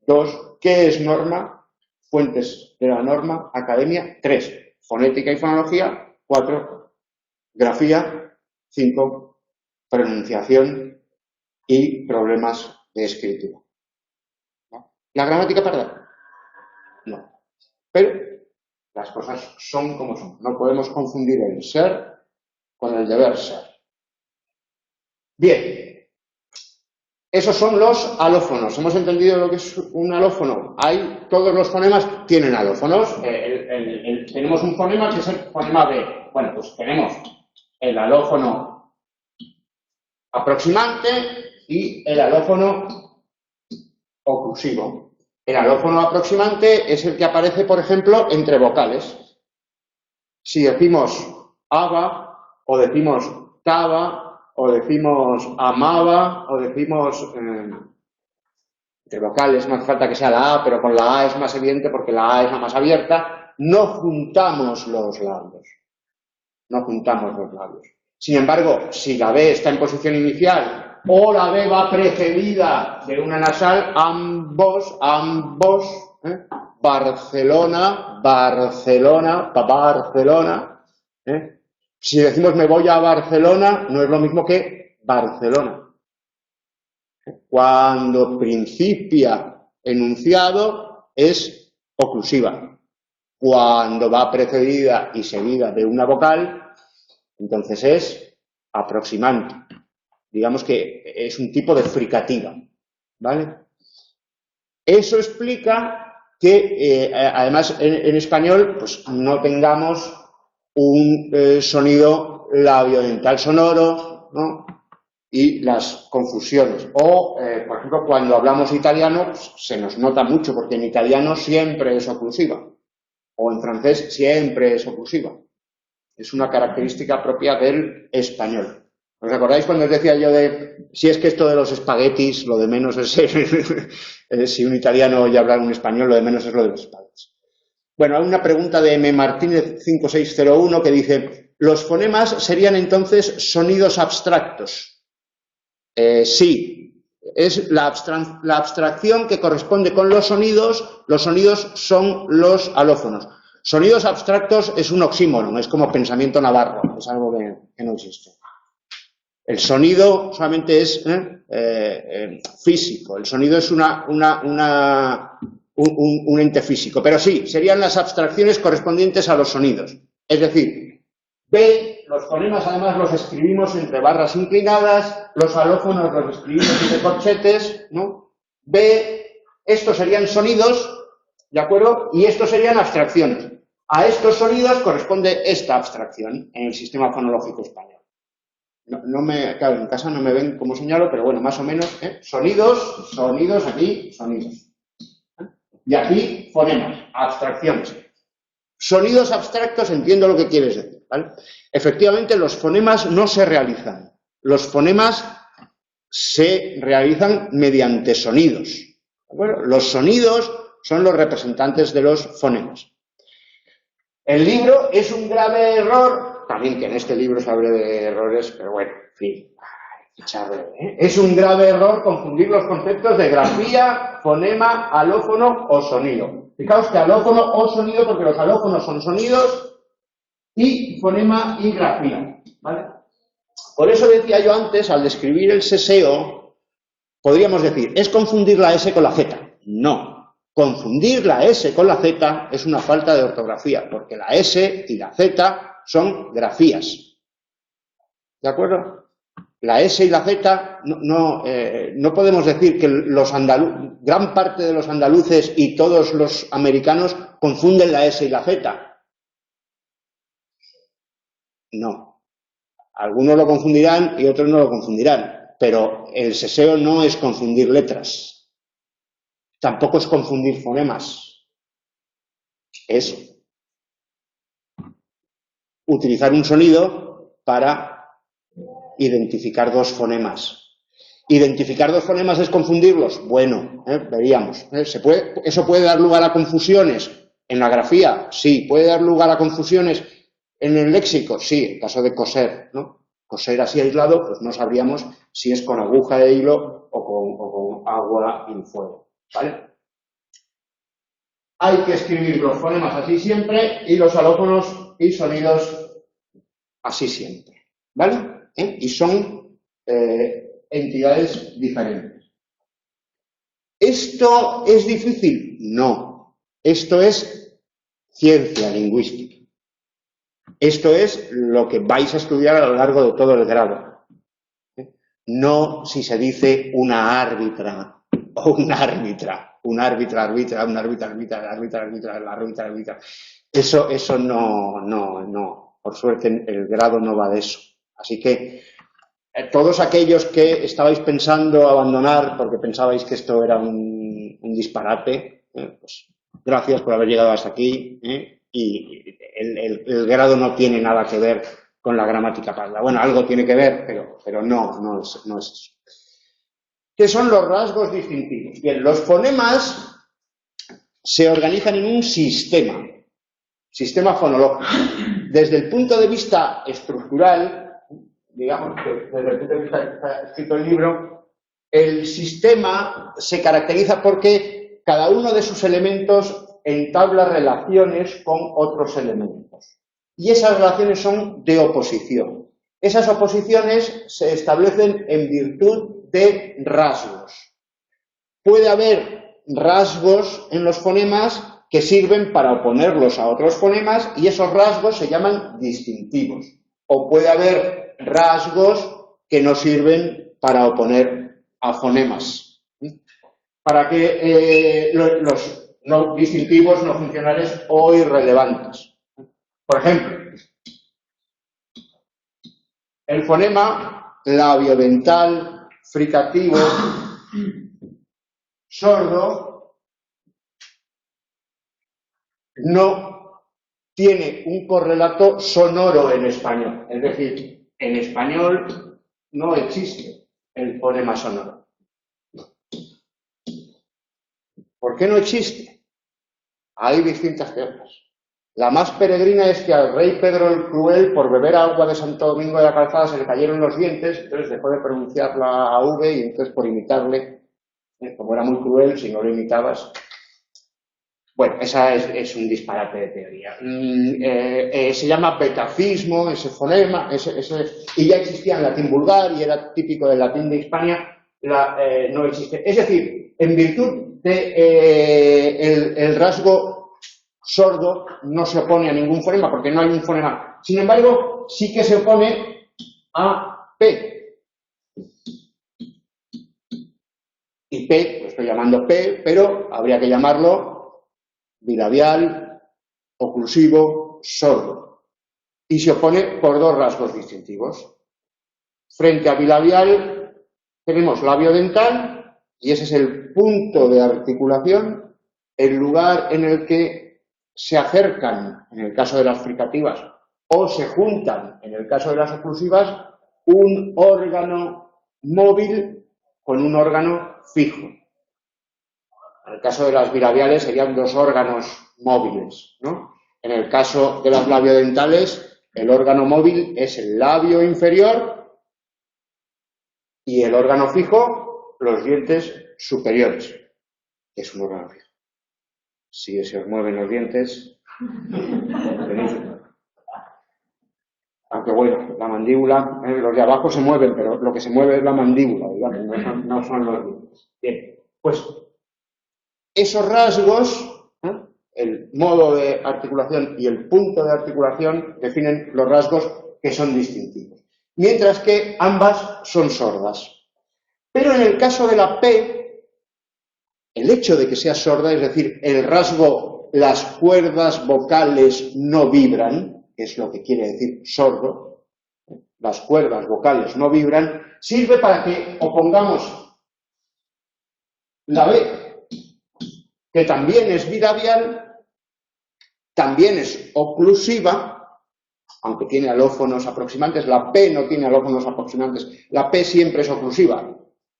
A: 2, ¿qué es norma? Fuentes de la norma, academia. 3, fonética y fonología. 4, grafía. 5, pronunciación y problemas de escritura. ¿No? ¿La gramática parda? No. Pero las cosas son como son. No podemos confundir el ser con el deber ser. Bien. Esos son los alófonos. ¿Hemos entendido lo que es un alófono? Todos los fonemas tienen alófonos. Tenemos un fonema que es el fonema B. Bueno, pues tenemos el alófono aproximante y el alófono oclusivo. El alófono aproximante es el que aparece, por ejemplo, entre vocales. Si decimos aba o decimos taba, o decimos amaba, o decimos entre vocales, no hace falta que sea la A, pero con la A es más evidente porque la A es la más abierta, no juntamos los labios. No juntamos los labios. Sin embargo, si la B está en posición inicial o la B va precedida de una nasal, ambos, Barcelona, Barcelona, Si decimos me voy a Barcelona, no es lo mismo que Barcelona. Cuando principia enunciado es oclusiva. Cuando va precedida y seguida de una vocal, entonces es aproximante. Digamos que es un tipo de fricativa, ¿vale? Eso explica que, además, en español, pues no tengamos un sonido labiodental sonoro, ¿no? Y las confusiones. O, por ejemplo, cuando hablamos italiano, pues, se nos nota mucho, porque en italiano siempre es oclusiva. O en francés siempre es oclusiva. Es una característica propia del español. ¿Os acordáis cuando os decía yo de si es que esto de los espaguetis, lo de menos es si un italiano oye hablar un español, lo de menos es lo de los espaguetis? Bueno, hay una pregunta de M. Martínez 5601 que dice, ¿los fonemas serían entonces sonidos abstractos? Sí, es la abstracción que corresponde con los sonidos son los alófonos. Sonidos abstractos es un oxímoron, es como pensamiento navarro, es algo que no existe. El sonido solamente es físico, el sonido es un ente físico, pero sí, serían las abstracciones correspondientes a los sonidos. Es decir, B, los fonemas además los escribimos entre barras inclinadas, los alófonos los escribimos entre corchetes, ¿no? B, estos serían sonidos, ¿de acuerdo? Y estos serían abstracciones. A estos sonidos corresponde esta abstracción en el sistema fonológico español. Claro, en casa no me ven como señalo, pero bueno, más o menos, sonidos, aquí, sonidos. Y aquí, fonemas, abstracciones. Sonidos abstractos, entiendo lo que quieres decir, ¿vale? Efectivamente, los fonemas no se realizan. Los fonemas se realizan mediante sonidos. ¿De acuerdo? Los sonidos son los representantes de los fonemas. El libro es un grave error, también que en este libro se hable de errores, pero bueno, en fin, es un grave error confundir los conceptos de grafía, fonema, alófono o sonido. Fijaos que alófono o sonido, porque los alófonos son sonidos, y fonema y grafía, ¿vale? Por eso decía yo antes, al describir el seseo, podríamos decir, ¿es confundir la S con la Z? No. Confundir la S con la Z es una falta de ortografía, porque la S y la Z son grafías. ¿De acuerdo? La S y la Z, no podemos decir que gran parte de los andaluces y todos los americanos confunden la S y la Z. No. Algunos lo confundirán y otros no lo confundirán, pero el seseo no es confundir letras. Tampoco es confundir fonemas. Es utilizar un sonido para identificar dos fonemas. ¿Identificar dos fonemas es confundirlos? Bueno, veríamos. ¿Eso puede dar lugar a confusiones en la grafía? Sí. ¿Puede dar lugar a confusiones en el léxico? Sí, en caso de coser, ¿no? Coser así aislado, pues no sabríamos si es con aguja de hilo o con agua y fuego, ¿vale? Hay que escribir los fonemas así siempre y los alófonos y sonidos así siempre, ¿vale? Y son entidades diferentes. ¿Esto es difícil? No. Esto es ciencia lingüística. Esto es lo que vais a estudiar a lo largo de todo el grado. No si se dice una árbitra o un árbitra. Un árbitra, arbitra, un árbitra, arbitra, el árbitra, arbitra, el árbitra, arbitra. Eso no. Por suerte el grado no va de eso. Así que todos aquellos que estabais pensando abandonar porque pensabais que esto era un disparate, pues gracias por haber llegado hasta aquí, y el grado no tiene nada que ver con la gramática parda. Bueno, algo tiene que ver, pero no es eso. ¿Qué son los rasgos distintivos? Bien, los fonemas se organizan en un sistema fonológico. Desde el punto de vista estructural, digamos que desde el punto de vista que está escrito el libro, el sistema se caracteriza porque cada uno de sus elementos entabla relaciones con otros elementos. Y esas relaciones son de oposición. Esas oposiciones se establecen en virtud de rasgos. Puede haber rasgos en los fonemas que sirven para oponerlos a otros fonemas y esos rasgos se llaman distintivos. O puede haber rasgos que no sirven para oponer a fonemas. Para que los no distintivos, no funcionales o irrelevantes. Por ejemplo, el fonema labiodental, fricativo, sordo, no tiene un correlato sonoro en español. Es decir, en español no existe el fonema sonoro. ¿Por qué no existe? Hay distintas teorías. La más peregrina es que al rey Pedro el Cruel, por beber agua de Santo Domingo de la Calzada, se le cayeron los dientes, entonces dejó de pronunciar la V y entonces por imitarle, como era muy cruel, si no lo imitabas. Bueno, esa es un disparate de teoría. Se llama betafismo, ese fonema, y ya existía en latín vulgar y era típico del latín de Hispania, no existe. Es decir, en virtud de el rasgo sordo no se opone a ningún fonema porque no hay un fonema. Sin embargo, sí que se opone a P. Y P, lo estoy llamando P, pero habría que llamarlo bilabial, oclusivo, sordo. Y se opone por dos rasgos distintivos. Frente a bilabial tenemos labio dental, y ese es el punto de articulación, el lugar en el que se acercan, en el caso de las fricativas, o se juntan, en el caso de las oclusivas, un órgano móvil con un órgano fijo. En el caso de las bilabiales serían dos órganos móviles, ¿no? En el caso de las labiodentales, el órgano móvil es el labio inferior y el órgano fijo, los dientes superiores, que es un órgano fijo. Si se os mueven los dientes, aunque bueno, la mandíbula, los de abajo se mueven, pero lo que se mueve es la mandíbula, digamos, no son los dientes. Bien, pues esos rasgos, el modo de articulación y el punto de articulación definen los rasgos que son distintivos, mientras que ambas son sordas. Pero en el caso de la P, el hecho de que sea sorda, es decir, el rasgo, las cuerdas vocales no vibran, que es lo que quiere decir sordo, las cuerdas vocales no vibran, sirve para que opongamos la B, que también es bilabial, también es oclusiva, aunque tiene alófonos aproximantes. La P no tiene alófonos aproximantes. La P siempre es oclusiva.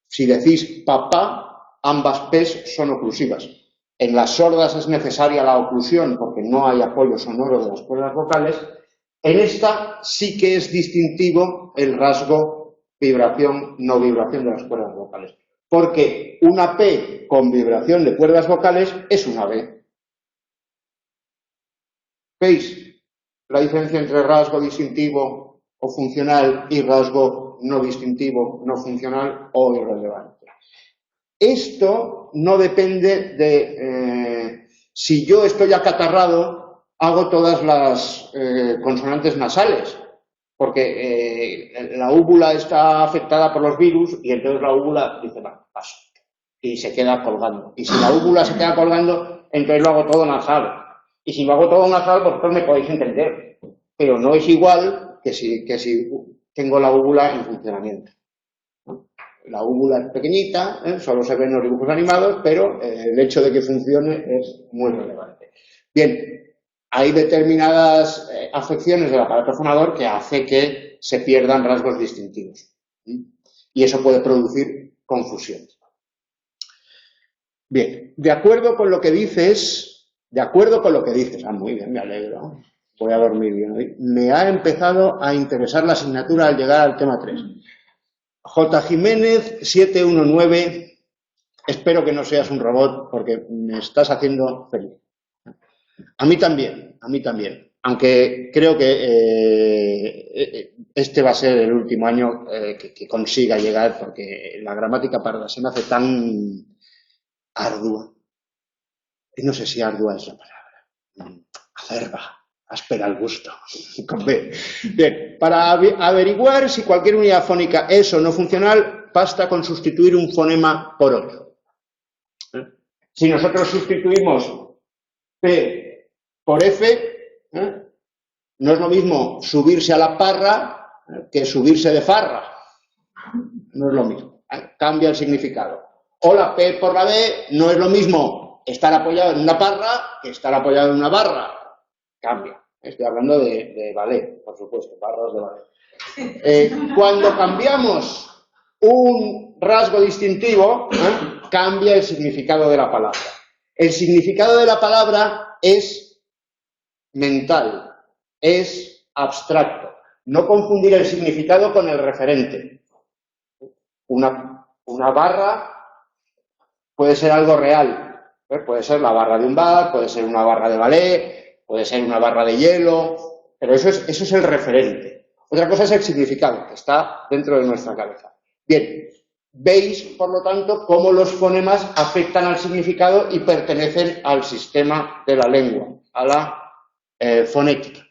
A: Si decís papá, ambas P's son oclusivas. En las sordas es necesaria la oclusión porque no hay apoyo sonoro de las cuerdas vocales. En esta sí que es distintivo el rasgo vibración, no vibración de las cuerdas vocales. Porque una P con vibración de cuerdas vocales es una B. ¿Veis la diferencia entre rasgo distintivo o funcional y rasgo no distintivo, no funcional o irrelevante? Esto no depende de si yo estoy acatarrado, hago todas las consonantes nasales, porque la úvula está afectada por los virus y entonces la úvula dice, va, paso, y se queda colgando. Y si la úvula se queda colgando, entonces lo hago todo nasal. Y si lo hago todo nasal, vosotros me podéis entender, pero no es igual que si tengo la úvula en funcionamiento. La úvula es pequeñita, solo se ven los dibujos animados, pero el hecho de que funcione es muy relevante. Bien, hay determinadas afecciones del aparato fonador que hace que se pierdan rasgos distintivos. Y eso puede producir confusión. Bien, de acuerdo con lo que dices, muy bien, me alegro, voy a dormir bien hoy, me ha empezado a interesar la asignatura al llegar al tema 3. J. Jiménez, 719, espero que no seas un robot porque me estás haciendo feliz. A mí también, aunque creo que este va a ser el último año que consiga llegar porque la gramática parda se me hace tan ardua. Y no sé si ardua es la palabra. Acerba, áspera al gusto. Con B. Bien, para averiguar si cualquier unidad fónica es o no funcional, basta con sustituir un fonema por otro. Si nosotros sustituimos P por F, no es lo mismo subirse a la parra que subirse de farra. No es lo mismo. Cambia el significado. O la P por la B no es lo mismo estar apoyado en una parra que estar apoyado en una barra. Cambia. Estoy hablando de ballet, por supuesto, barras de ballet. Cuando cambiamos un rasgo distintivo, cambia el significado de la palabra. El significado de la palabra es mental, es abstracto. No confundir el significado con el referente. Una barra puede ser algo real, puede ser la barra de un bar, puede ser una barra de ballet, puede ser una barra de hielo, pero eso es el referente. Otra cosa es el significado, que está dentro de nuestra cabeza. Bien, veis, por lo tanto, cómo los fonemas afectan al significado y pertenecen al sistema de la lengua, a la fonética.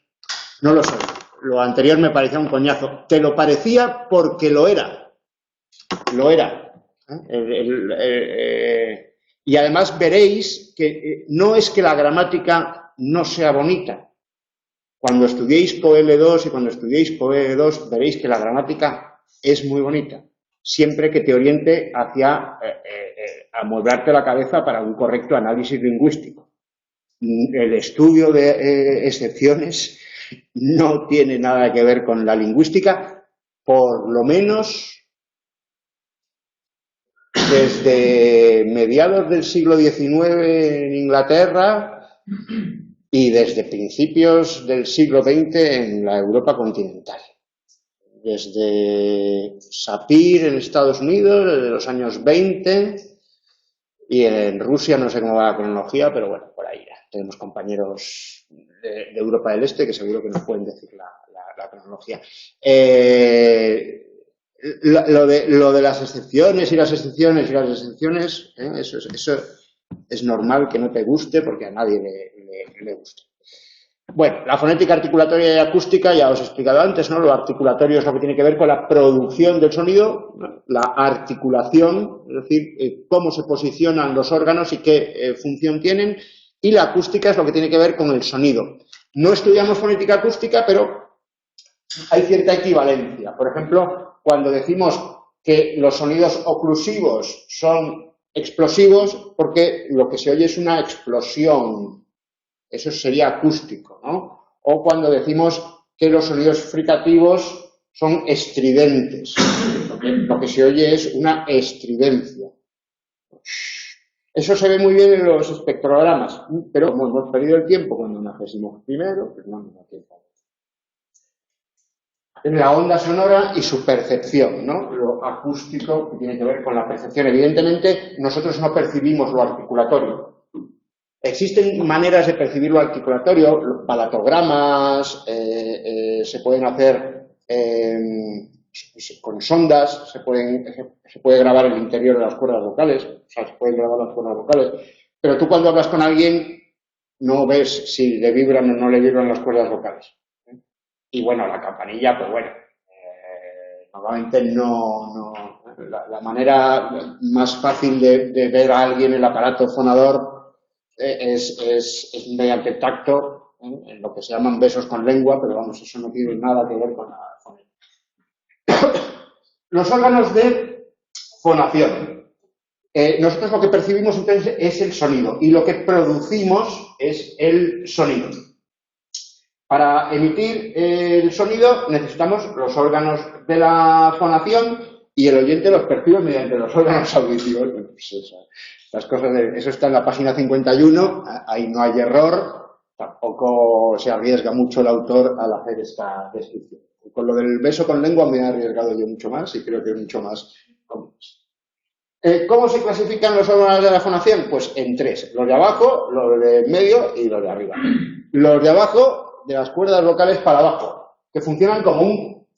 A: No lo sé, lo anterior me parecía un coñazo. Te lo parecía porque lo era. Lo era. Y además veréis que no es que la gramática no sea bonita. Cuando estudiéis COL2 y cuando estudiéis COE2 veréis que la gramática es muy bonita, siempre que te oriente hacia amueblarte la cabeza para un correcto análisis lingüístico. El estudio de excepciones no tiene nada que ver con la lingüística, por lo menos desde mediados del siglo XIX en Inglaterra y desde principios del siglo XX en la Europa continental. Desde Sapir en Estados Unidos, desde los años 20, y en Rusia no sé cómo va la cronología, pero bueno, por ahí ya. Tenemos compañeros de Europa del Este que seguro que nos pueden decir la cronología. Lo de las excepciones y las excepciones, eso es normal que no te guste porque a nadie le gusta. Bueno, la fonética articulatoria y acústica ya os he explicado antes, ¿no? Lo articulatorio es lo que tiene que ver con la producción del sonido, la articulación, es decir, cómo se posicionan los órganos y qué función tienen, y la acústica es lo que tiene que ver con el sonido. No estudiamos fonética acústica, pero hay cierta equivalencia. Por ejemplo, cuando decimos que los sonidos oclusivos son explosivos, porque lo que se oye es una explosión. Eso sería acústico, ¿no? O cuando decimos que los sonidos fricativos son estridentes. Lo que se oye es una estridencia. Eso se ve muy bien en los espectrogramas, pero como hemos perdido el tiempo cuando nacimos primero, pues no nos da tiempo. En la onda sonora y su percepción, ¿no? Lo acústico que tiene que ver con la percepción. Evidentemente, nosotros no percibimos lo articulatorio. Existen maneras de percibir lo articulatorio, palatogramas, se pueden hacer con sondas, se puede grabar el interior de las cuerdas vocales, o sea, se pueden grabar las cuerdas vocales, pero tú cuando hablas con alguien no ves si le vibran o no le vibran las cuerdas vocales. Y bueno, la campanilla, pues bueno, normalmente la manera más fácil de ver a alguien el aparato fonador es mediante el tacto, en lo que se llaman besos con lengua, pero vamos, eso no tiene nada que ver con la fonética. Los órganos de fonación. Nosotros lo que percibimos entonces es el sonido y lo que producimos es el sonido. Para emitir el sonido necesitamos los órganos de la fonación y el oyente los percibe mediante los órganos auditivos. Pues eso está en la página 51, ahí no hay error, tampoco se arriesga mucho el autor al hacer esta descripción. Con lo del beso con lengua me he arriesgado yo mucho más y creo que es mucho más cómodo. ¿Cómo se clasifican los órganos de la fonación? Pues en tres, los de abajo, los de medio y los de arriba. Los de abajo, de las cuerdas vocales para abajo, que funcionan como un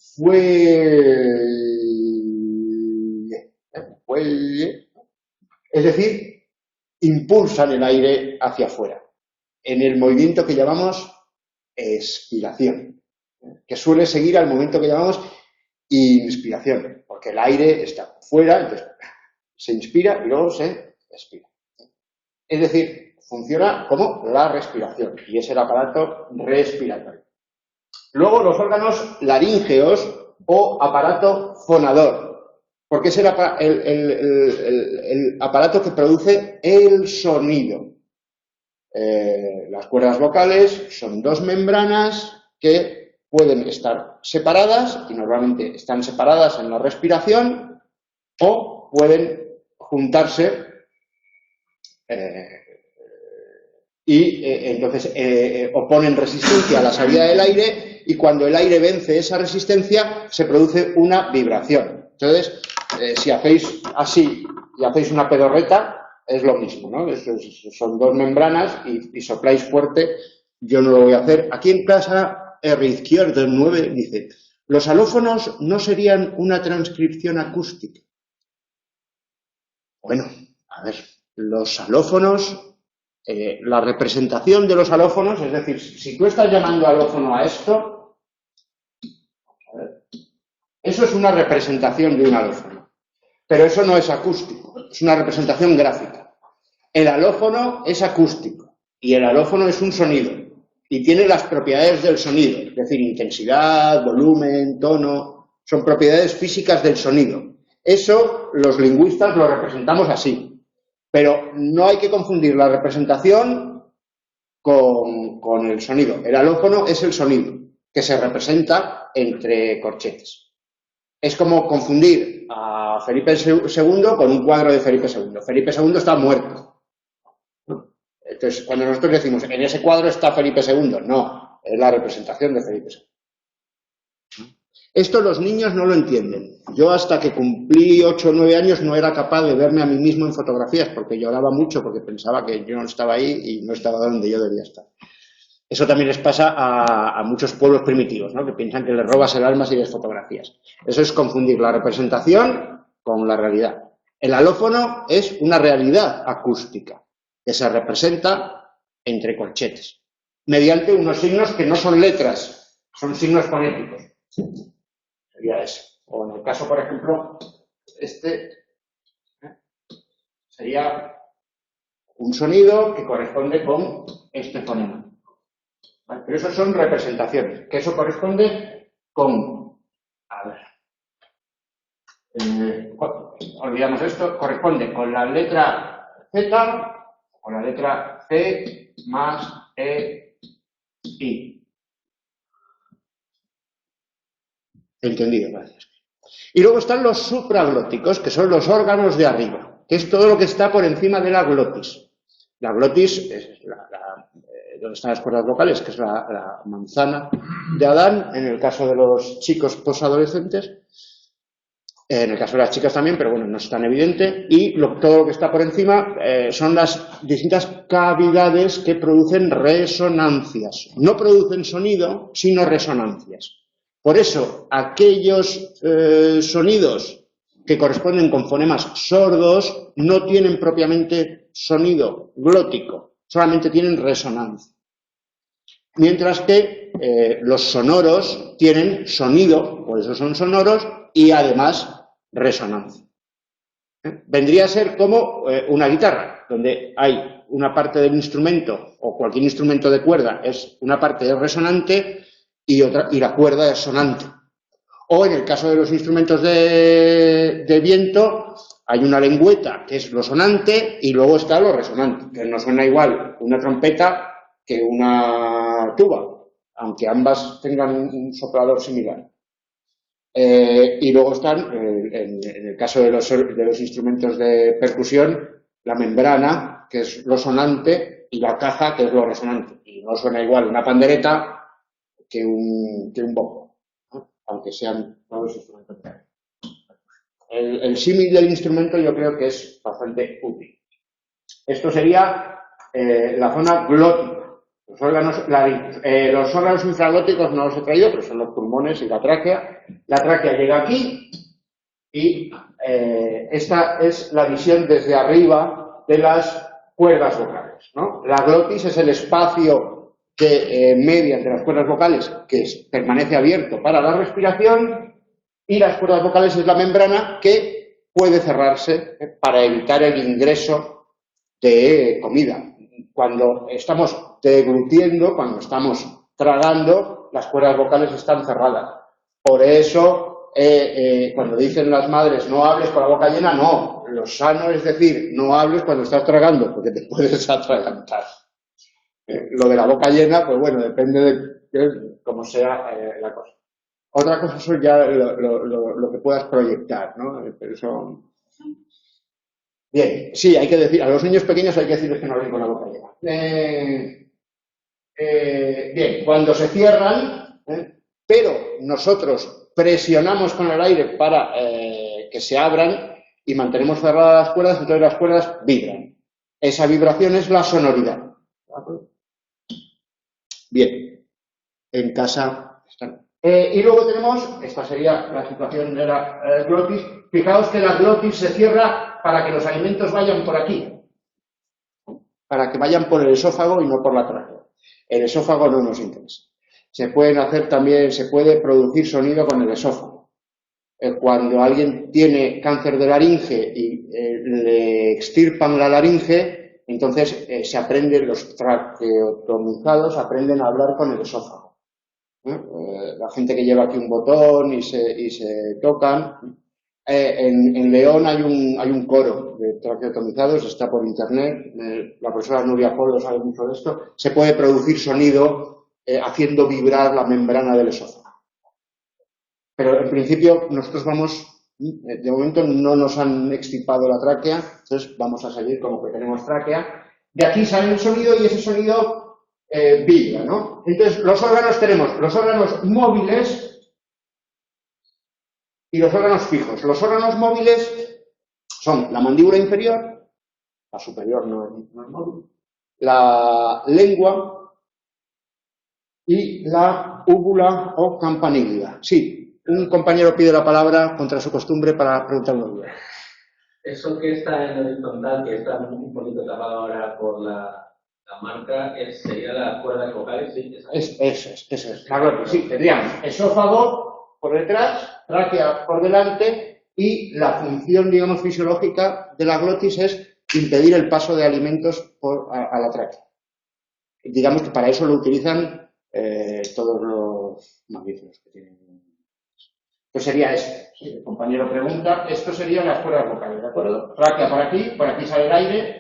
A: fuelle, es decir, impulsan el aire hacia afuera, en el movimiento que llamamos expiración, que suele seguir al momento que llamamos inspiración, porque el aire está fuera, entonces se inspira y luego se expira. Es decir, funciona como la respiración y es el aparato respiratorio. Luego los órganos laríngeos o aparato fonador, porque es el aparato que produce el sonido. Las cuerdas vocales son dos membranas que pueden estar separadas y normalmente están separadas en la respiración o pueden juntarse y entonces oponen resistencia a la salida del aire y cuando el aire vence esa resistencia se produce una vibración. Entonces, si hacéis así y hacéis una pedorreta, es lo mismo, ¿no? Son dos membranas y sopláis fuerte. Yo no lo voy a hacer. Aquí en casa, R izquierdo 9 dice, ¿los alófonos no serían una transcripción acústica? Bueno, a ver, los alófonos... la representación de los alófonos, es decir, si tú estás llamando alófono a esto, eso es una representación de un alófono, pero eso no es acústico, es una representación gráfica. El alófono es acústico y el alófono es un sonido y tiene las propiedades del sonido, es decir, intensidad, volumen, tono, son propiedades físicas del sonido. Eso los lingüistas lo representamos así. Pero no hay que confundir la representación con el sonido. El alófono es el sonido, que se representa entre corchetes. Es como confundir a Felipe II con un cuadro de Felipe II. Felipe II está muerto. Entonces, cuando nosotros decimos, en ese cuadro está Felipe II, no, es la representación de Felipe II. Esto los niños no lo entienden. Yo hasta que cumplí 8 o 9 años no era capaz de verme a mí mismo en fotografías porque lloraba mucho, porque pensaba que yo no estaba ahí y no estaba donde yo debía estar. Eso también les pasa a muchos pueblos primitivos, ¿no? Que piensan que les robas el alma si les fotografías. Eso es confundir la representación con la realidad. El alófono es una realidad acústica que se representa entre corchetes, mediante unos signos que no son letras, son signos fonéticos. Sería eso. O en el caso, por ejemplo, este sería un sonido que corresponde con este fonema. ¿Vale? Pero eso son representaciones, que eso corresponde con... A ver. Olvidamos esto. Corresponde con la letra Z, con la letra C más E, I. Entendido, gracias. Y luego están los supraglóticos, que son los órganos de arriba, que es todo lo que está por encima de la glotis. La glotis es donde están las cuerdas vocales, que es la manzana de Adán, en el caso de los chicos posadolescentes, en el caso de las chicas también, pero bueno, no es tan evidente, y todo lo que está por encima son las distintas cavidades que producen resonancias. No producen sonido, sino resonancias. Por eso, aquellos sonidos que corresponden con fonemas sordos no tienen propiamente sonido glótico, solamente tienen resonancia. Mientras que los sonoros tienen sonido, por eso son sonoros, y además resonancia. Vendría a ser como una guitarra, donde hay una parte del instrumento, o cualquier instrumento de cuerda, una parte es resonante y la cuerda es sonante. O en el caso de los instrumentos de viento, hay una lengüeta que es lo sonante y luego está lo resonante, que no suena igual una trompeta que una tuba, aunque ambas tengan un soplador similar. Y luego están, en el caso de los instrumentos de percusión, la membrana, que es lo sonante, y la caja, que es lo resonante. Y no suena igual una pandereta que un bombo, ¿no? Aunque sean todos instrumentos. El símil del instrumento yo creo que es bastante útil. Esto sería la zona glótica. Los órganos infraglóticos no los he traído, pero son los pulmones y la tráquea. La tráquea llega aquí y esta es la visión desde arriba de las cuerdas vocales, ¿no? La glotis es el espacio que media entre las cuerdas vocales que permanece abierto para la respiración, y las cuerdas vocales es la membrana que puede cerrarse para evitar el ingreso de comida. Cuando estamos deglutiendo, cuando estamos tragando, las cuerdas vocales están cerradas. Por eso, cuando dicen las madres no hables con la boca llena, no. Lo sano es decir, no hables cuando estás tragando, porque te puedes atragantar. Lo de la boca llena, pues bueno, depende de cómo sea la cosa. Otra cosa son ya lo que puedas proyectar, ¿no? Pero eso... Bien, sí, hay que decir, a los niños pequeños hay que decirles que no hablen con la boca llena. Bien, cuando se cierran, pero nosotros presionamos con el aire para que se abran y mantenemos cerradas las cuerdas, entonces las cuerdas vibran. Esa vibración es la sonoridad. Bien, en casa están. Y luego tenemos, esta sería la situación de la glotis. Fijaos que la glotis se cierra para que los alimentos vayan por aquí, para que vayan por el esófago y no por la tráquea. El esófago no nos interesa. Se puede producir sonido con el esófago. Cuando alguien tiene cáncer de laringe y le extirpan la laringe, entonces los traqueotomizados aprenden a hablar con el esófago. La gente que lleva aquí un botón y se tocan. En León hay un coro de traqueotomizados, está por internet, la profesora Nuria Polo sabe mucho de esto. Se puede producir sonido haciendo vibrar la membrana del esófago. Pero en principio nosotros de momento no nos han extirpado la tráquea, entonces vamos a seguir como que tenemos tráquea. De aquí sale el sonido y ese sonido vibra, ¿no? Entonces tenemos los órganos móviles y los órganos fijos. Los órganos móviles son la mandíbula inferior, la superior no es móvil, la lengua y la úvula o campanilla. Sí, un compañero pide la palabra contra su costumbre para preguntar una duda.
B: Eso que está en horizontal, que está un poquito tapado ahora por la marca, sería las cuerdas vocales, ¿sí?
A: Eso es. Claro, sí, tendríamos esófago por detrás, tráquea por delante, y la función, digamos, fisiológica de la glotis es impedir el paso de alimentos a la tráquea. Digamos que para eso lo utilizan todos los mamíferos que tienen. Pues sería esto. Si el compañero pregunta, esto serían las cuerdas vocales, ¿de acuerdo? Tráquea por aquí sale el aire,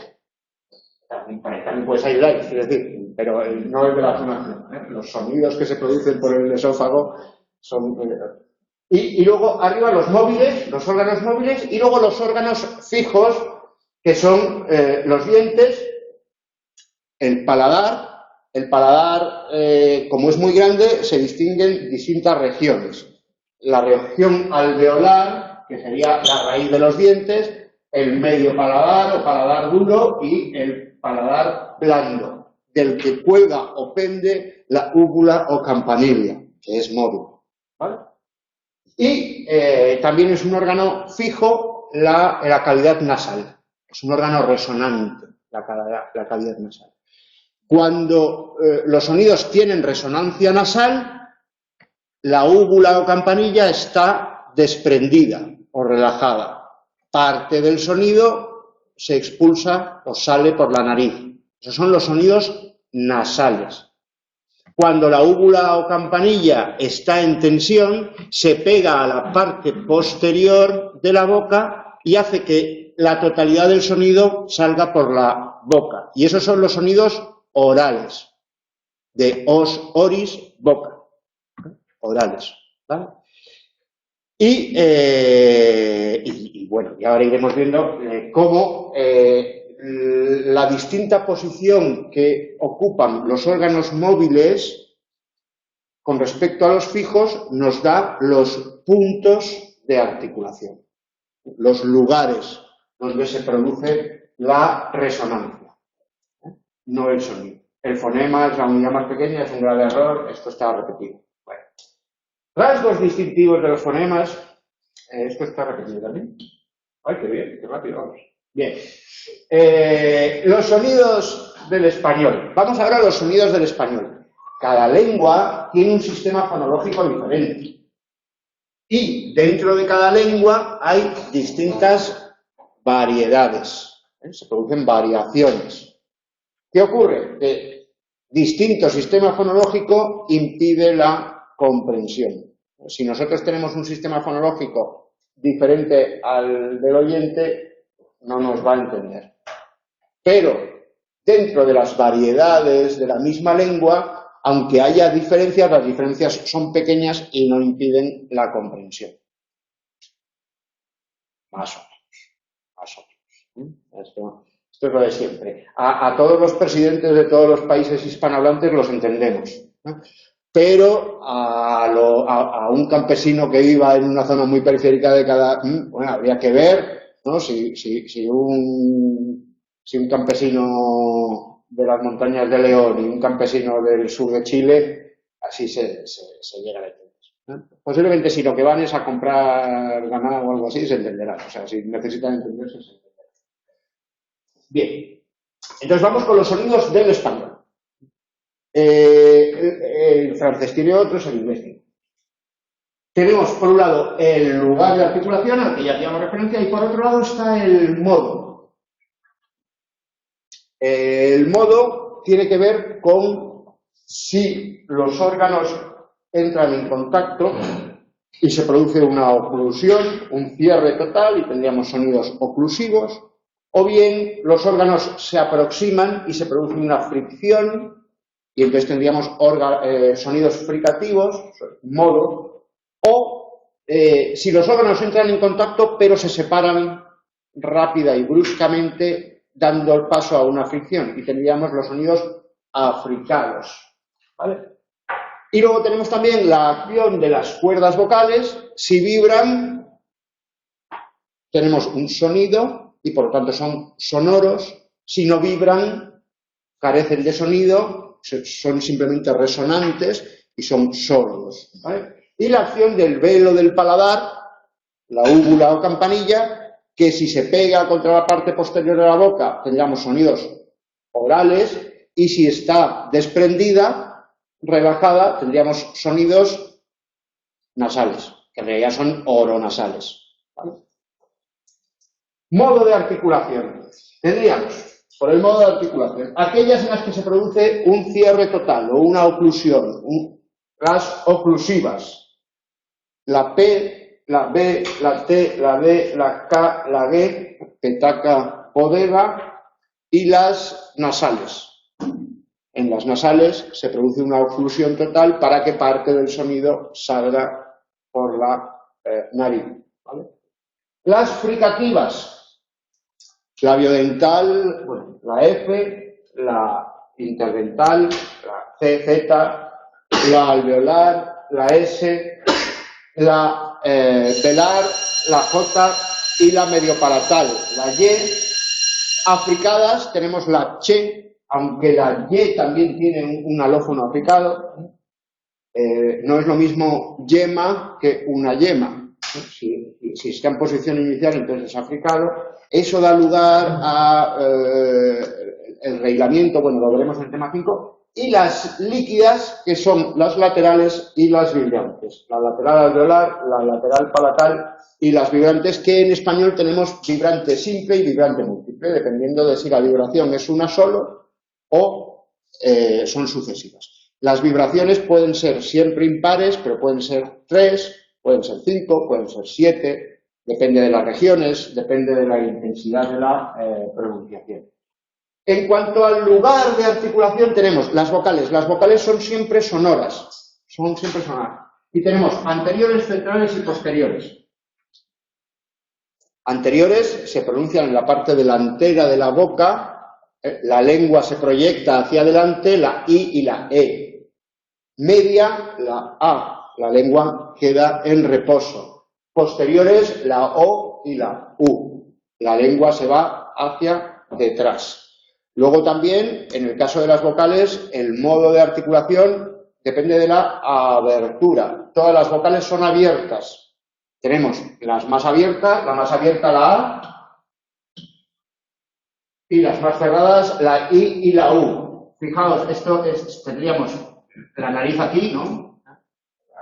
A: también puede salir el aire, es decir, pero no es de la fonación. Los sonidos que se producen por el esófago son Y luego arriba los móviles, los órganos móviles, y luego los órganos fijos, que son los dientes, el paladar. El paladar, como es muy grande, se distinguen distintas regiones. La región alveolar, que sería la raíz de los dientes, el medio paladar o paladar duro y el paladar blando, del que cuelga o pende la úvula o campanilla, que es móvil. ¿Vale? Y también es un órgano fijo la cavidad nasal. Es un órgano resonante, la cavidad nasal. Cuando los sonidos tienen resonancia nasal, la úvula o campanilla está desprendida o relajada. Parte del sonido se expulsa o sale por la nariz. Esos son los sonidos nasales. Cuando la úvula o campanilla está en tensión, se pega a la parte posterior de la boca y hace que la totalidad del sonido salga por la boca. Y esos son los sonidos orales, de os, oris, boca, orales, ¿vale? Y bueno, ya ahora iremos viendo cómo la distinta posición que ocupan los órganos móviles con respecto a los fijos nos da los puntos de articulación, los lugares donde se produce la resonancia. No el sonido. El fonema es la unidad más pequeña, es un grave error, esto está repetido. Bueno. Rasgos distintivos de los fonemas, esto está repetido también. Ay, qué bien, qué rápido vamos. Bien. Los sonidos del español. Vamos ahora a los sonidos del español. Cada lengua tiene un sistema fonológico diferente. Y dentro de cada lengua hay distintas variedades. Se producen variaciones. ¿Qué ocurre? Que distinto sistema fonológico impide la comprensión. Si nosotros tenemos un sistema fonológico diferente al del oyente, no nos va a entender. Pero dentro de las variedades de la misma lengua, aunque haya diferencias, las diferencias son pequeñas y no impiden la comprensión. Más o menos. Esto es lo de siempre. A todos los presidentes de todos los países hispanohablantes los entendemos, ¿no? Pero a un campesino que viva en una zona muy periférica de cada... Bueno, habría que ver, ¿no? Si un campesino de las montañas de León y un campesino del sur de Chile, así se llega a entender, ¿no? Posiblemente si lo que van es a comprar ganado o algo así, se entenderán. O sea, si necesitan entenderse, se entenderán. Bien, entonces vamos con los sonidos del español. El francés tiene otros, el inglés tiene. Tenemos por un lado el lugar de articulación al que ya hacíamos referencia y por otro lado está el modo. El modo tiene que ver con si los órganos entran en contacto y se produce una oclusión, un cierre total y tendríamos sonidos oclusivos. O bien los órganos se aproximan y se produce una fricción y entonces tendríamos sonidos fricativos, modo, o si los órganos entran en contacto pero se separan rápida y bruscamente dando el paso a una fricción y tendríamos los sonidos africados, ¿vale? Y luego tenemos también la acción de las cuerdas vocales. Si vibran tenemos un sonido y por lo tanto son sonoros. Si no vibran, carecen de sonido, son simplemente resonantes y son sordos, ¿vale? Y la acción del velo del paladar, la úvula o campanilla, que si se pega contra la parte posterior de la boca tendríamos sonidos orales y si está desprendida, relajada, tendríamos sonidos nasales, que en realidad son oronasales, ¿vale? Modo de articulación. Tendríamos, por el modo de articulación, aquellas en las que se produce un cierre total o una oclusión, las oclusivas. La P, la B, la T, la D, la K, la G, petaca, bodega, y las nasales. En las nasales se produce una oclusión total para que parte del sonido salga por la nariz, ¿vale? Las fricativas, labiodental, bueno, la F, la interdental, la CZ, la alveolar, la S, la velar, la J y la mediopalatal, la Y. Africadas tenemos la Ch, aunque la Y también tiene un alófono africado. No es lo mismo yema que una yema. Si está en posición inicial, entonces es africado. Eso da lugar a el reilamiento, bueno, lo veremos en el tema 5. Y las líquidas, que son las laterales y las vibrantes. La lateral alveolar, la lateral palatal y las vibrantes, que en español tenemos vibrante simple y vibrante múltiple, dependiendo de si la vibración es una solo o son sucesivas. Las vibraciones pueden ser siempre impares, pero pueden ser 3, pueden ser 5, pueden ser 7, depende de las regiones, depende de la intensidad de la pronunciación. En cuanto al lugar de articulación tenemos las vocales. Las vocales son siempre sonoras. Y tenemos anteriores, centrales y posteriores. Anteriores se pronuncian en la parte delantera de la boca, la lengua se proyecta hacia adelante, la I y la E. Media, la A, la lengua queda en reposo. Posteriores, la O y la U. La lengua se va hacia detrás. Luego también, en el caso de las vocales, el modo de articulación depende de la abertura. Todas las vocales son abiertas. Tenemos las más abiertas, la A, y las más cerradas, la I y la U. Fijaos, esto tendríamos la nariz aquí, ¿no?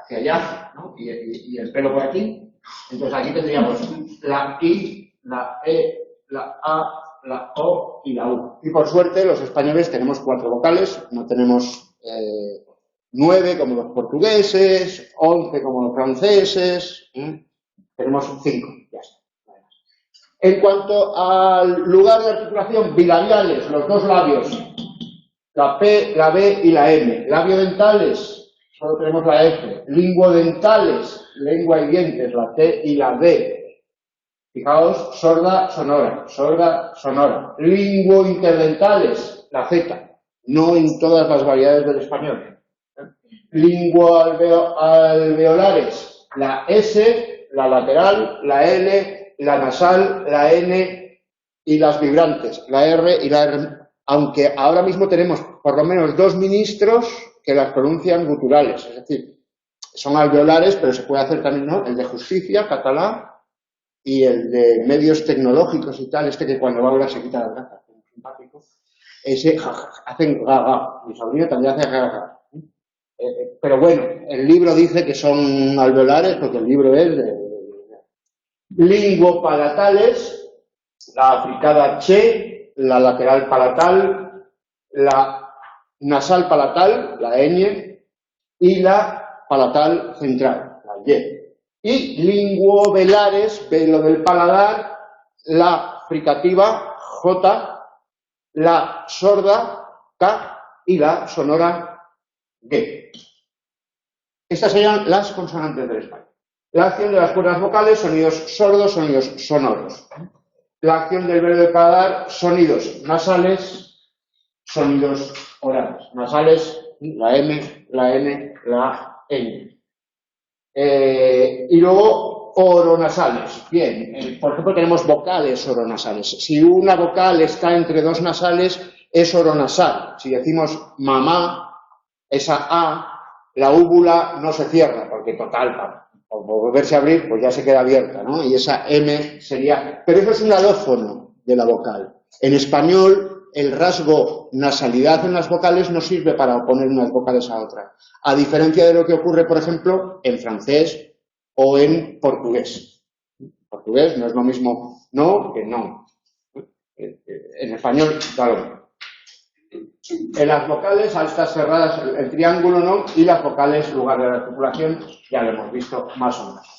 A: Hacia allá, ¿no? Y el pelo por aquí. Entonces aquí tendríamos la I, la E, la A, la O y la U. Y por suerte los españoles tenemos 4 vocales, no tenemos 9 como los portugueses, 11 como los franceses, tenemos 5, ya está. En cuanto al lugar de articulación, bilabiales, los dos labios, la P, la B y la M. Labiodentales, solo tenemos la F. Linguodentales, lengua y dientes, la T y la D. Fijaos, sorda, sonora. Linguointerdentales, la Z, no en todas las variedades del español. Linguoalveolares, la S, la lateral, la L, la nasal, la N y las vibrantes, la R y la R, aunque ahora mismo tenemos por lo menos 2 ministros que las pronuncian guturales, es decir, son alveolares, pero se puede hacer también, ¿no? El de Justicia, catalán, y el de medios tecnológicos y tal, que cuando va a hablar se quita las gafas, simpático, ese hacen gaga, mi sobrino también hace gaga. Pero bueno, el libro dice que son alveolares porque el libro es de linguopalatales, la africada Che, la lateral palatal, la nasal palatal, la ñ, y la palatal central, la Y. Y linguovelares, velo del paladar, la fricativa J, la sorda K y la sonora G. Estas serían las consonantes del español. La acción de las cuerdas vocales, sonidos sordos, sonidos sonoros. La acción del velo del paladar, sonidos nasales, sonidos orales. Nasales, la M, la N, la N. Y luego oronasales. Bien, por ejemplo tenemos vocales oronasales. Si una vocal está entre 2 nasales es oronasal. Si decimos mamá, esa A, la úvula no se cierra porque total, para volverse a abrir pues ya se queda abierta, ¿no? Y esa M sería... Pero eso es un alófono de la vocal. En español el rasgo nasalidad en las vocales no sirve para oponer unas vocales a otras. A diferencia de lo que ocurre, por ejemplo, en francés o en portugués. En portugués no es lo mismo no que no. En español, claro. En las vocales, al estar cerradas el triángulo, ¿no? Y las vocales, lugar de la articulación, ya lo hemos visto más o menos.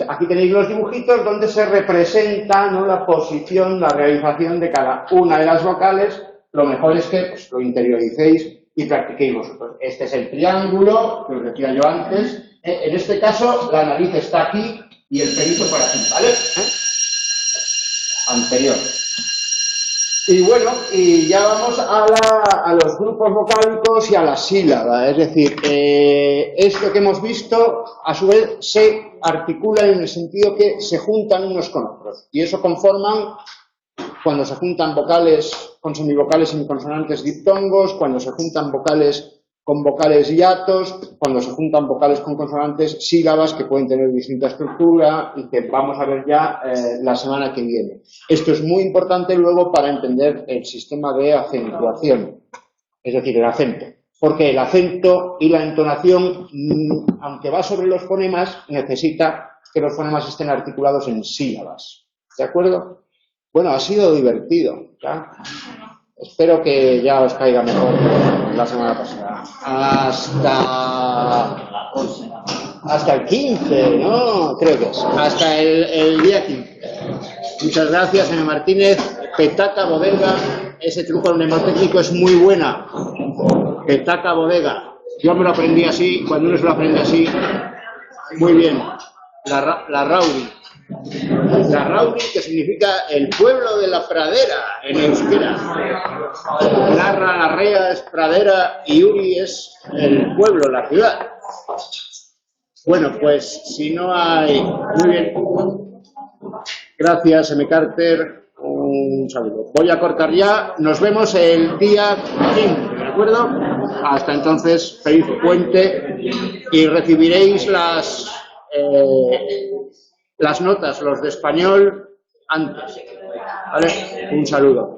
A: Aquí tenéis los dibujitos donde se representa, ¿no? La posición, la realización de cada una de las vocales. Lo mejor es que pues, lo interioricéis y practiquéis vosotros. Este es el triángulo, que os decía yo antes, En este caso, la nariz está aquí y el pelito por aquí, ¿vale? Anterior. Y bueno, y ya vamos a los grupos vocálicos y a la sílaba. Es decir, esto que hemos visto, a su vez, se articula en el sentido que se juntan unos con otros. Y eso conforman, cuando se juntan vocales con semivocales y consonantes diptongos, cuando se juntan vocales con vocales hiatos, cuando se juntan vocales con consonantes, sílabas que pueden tener distinta estructura y que vamos a ver ya la semana que viene. Esto es muy importante luego para entender el sistema de acentuación, es decir, el acento. Porque el acento y la entonación, aunque va sobre los fonemas, necesita que los fonemas estén articulados en sílabas. ¿De acuerdo? Bueno, ha sido divertido, ¿ya? Espero que ya os caiga mejor que la semana pasada. Hasta el 15, ¿no? Creo que es. Hasta el día 15. Muchas gracias, señor Martínez. Petaca bodega. Ese truco mnemotécnico es muy buena. Petaca bodega. Yo me lo aprendí así. Cuando uno se lo aprende así, muy bien. La Raudi. La Raudi, que significa el pueblo de la pradera en euskera. Larra, Larrea es pradera y Uri es el pueblo, la ciudad. Bueno, pues si no hay... Muy bien. Gracias, M. Carter. Un saludo. Voy a cortar ya. Nos vemos el día 15, ¿de acuerdo? Hasta entonces, feliz puente y recibiréis las notas, los de español, antes. ¿Vale? Un saludo.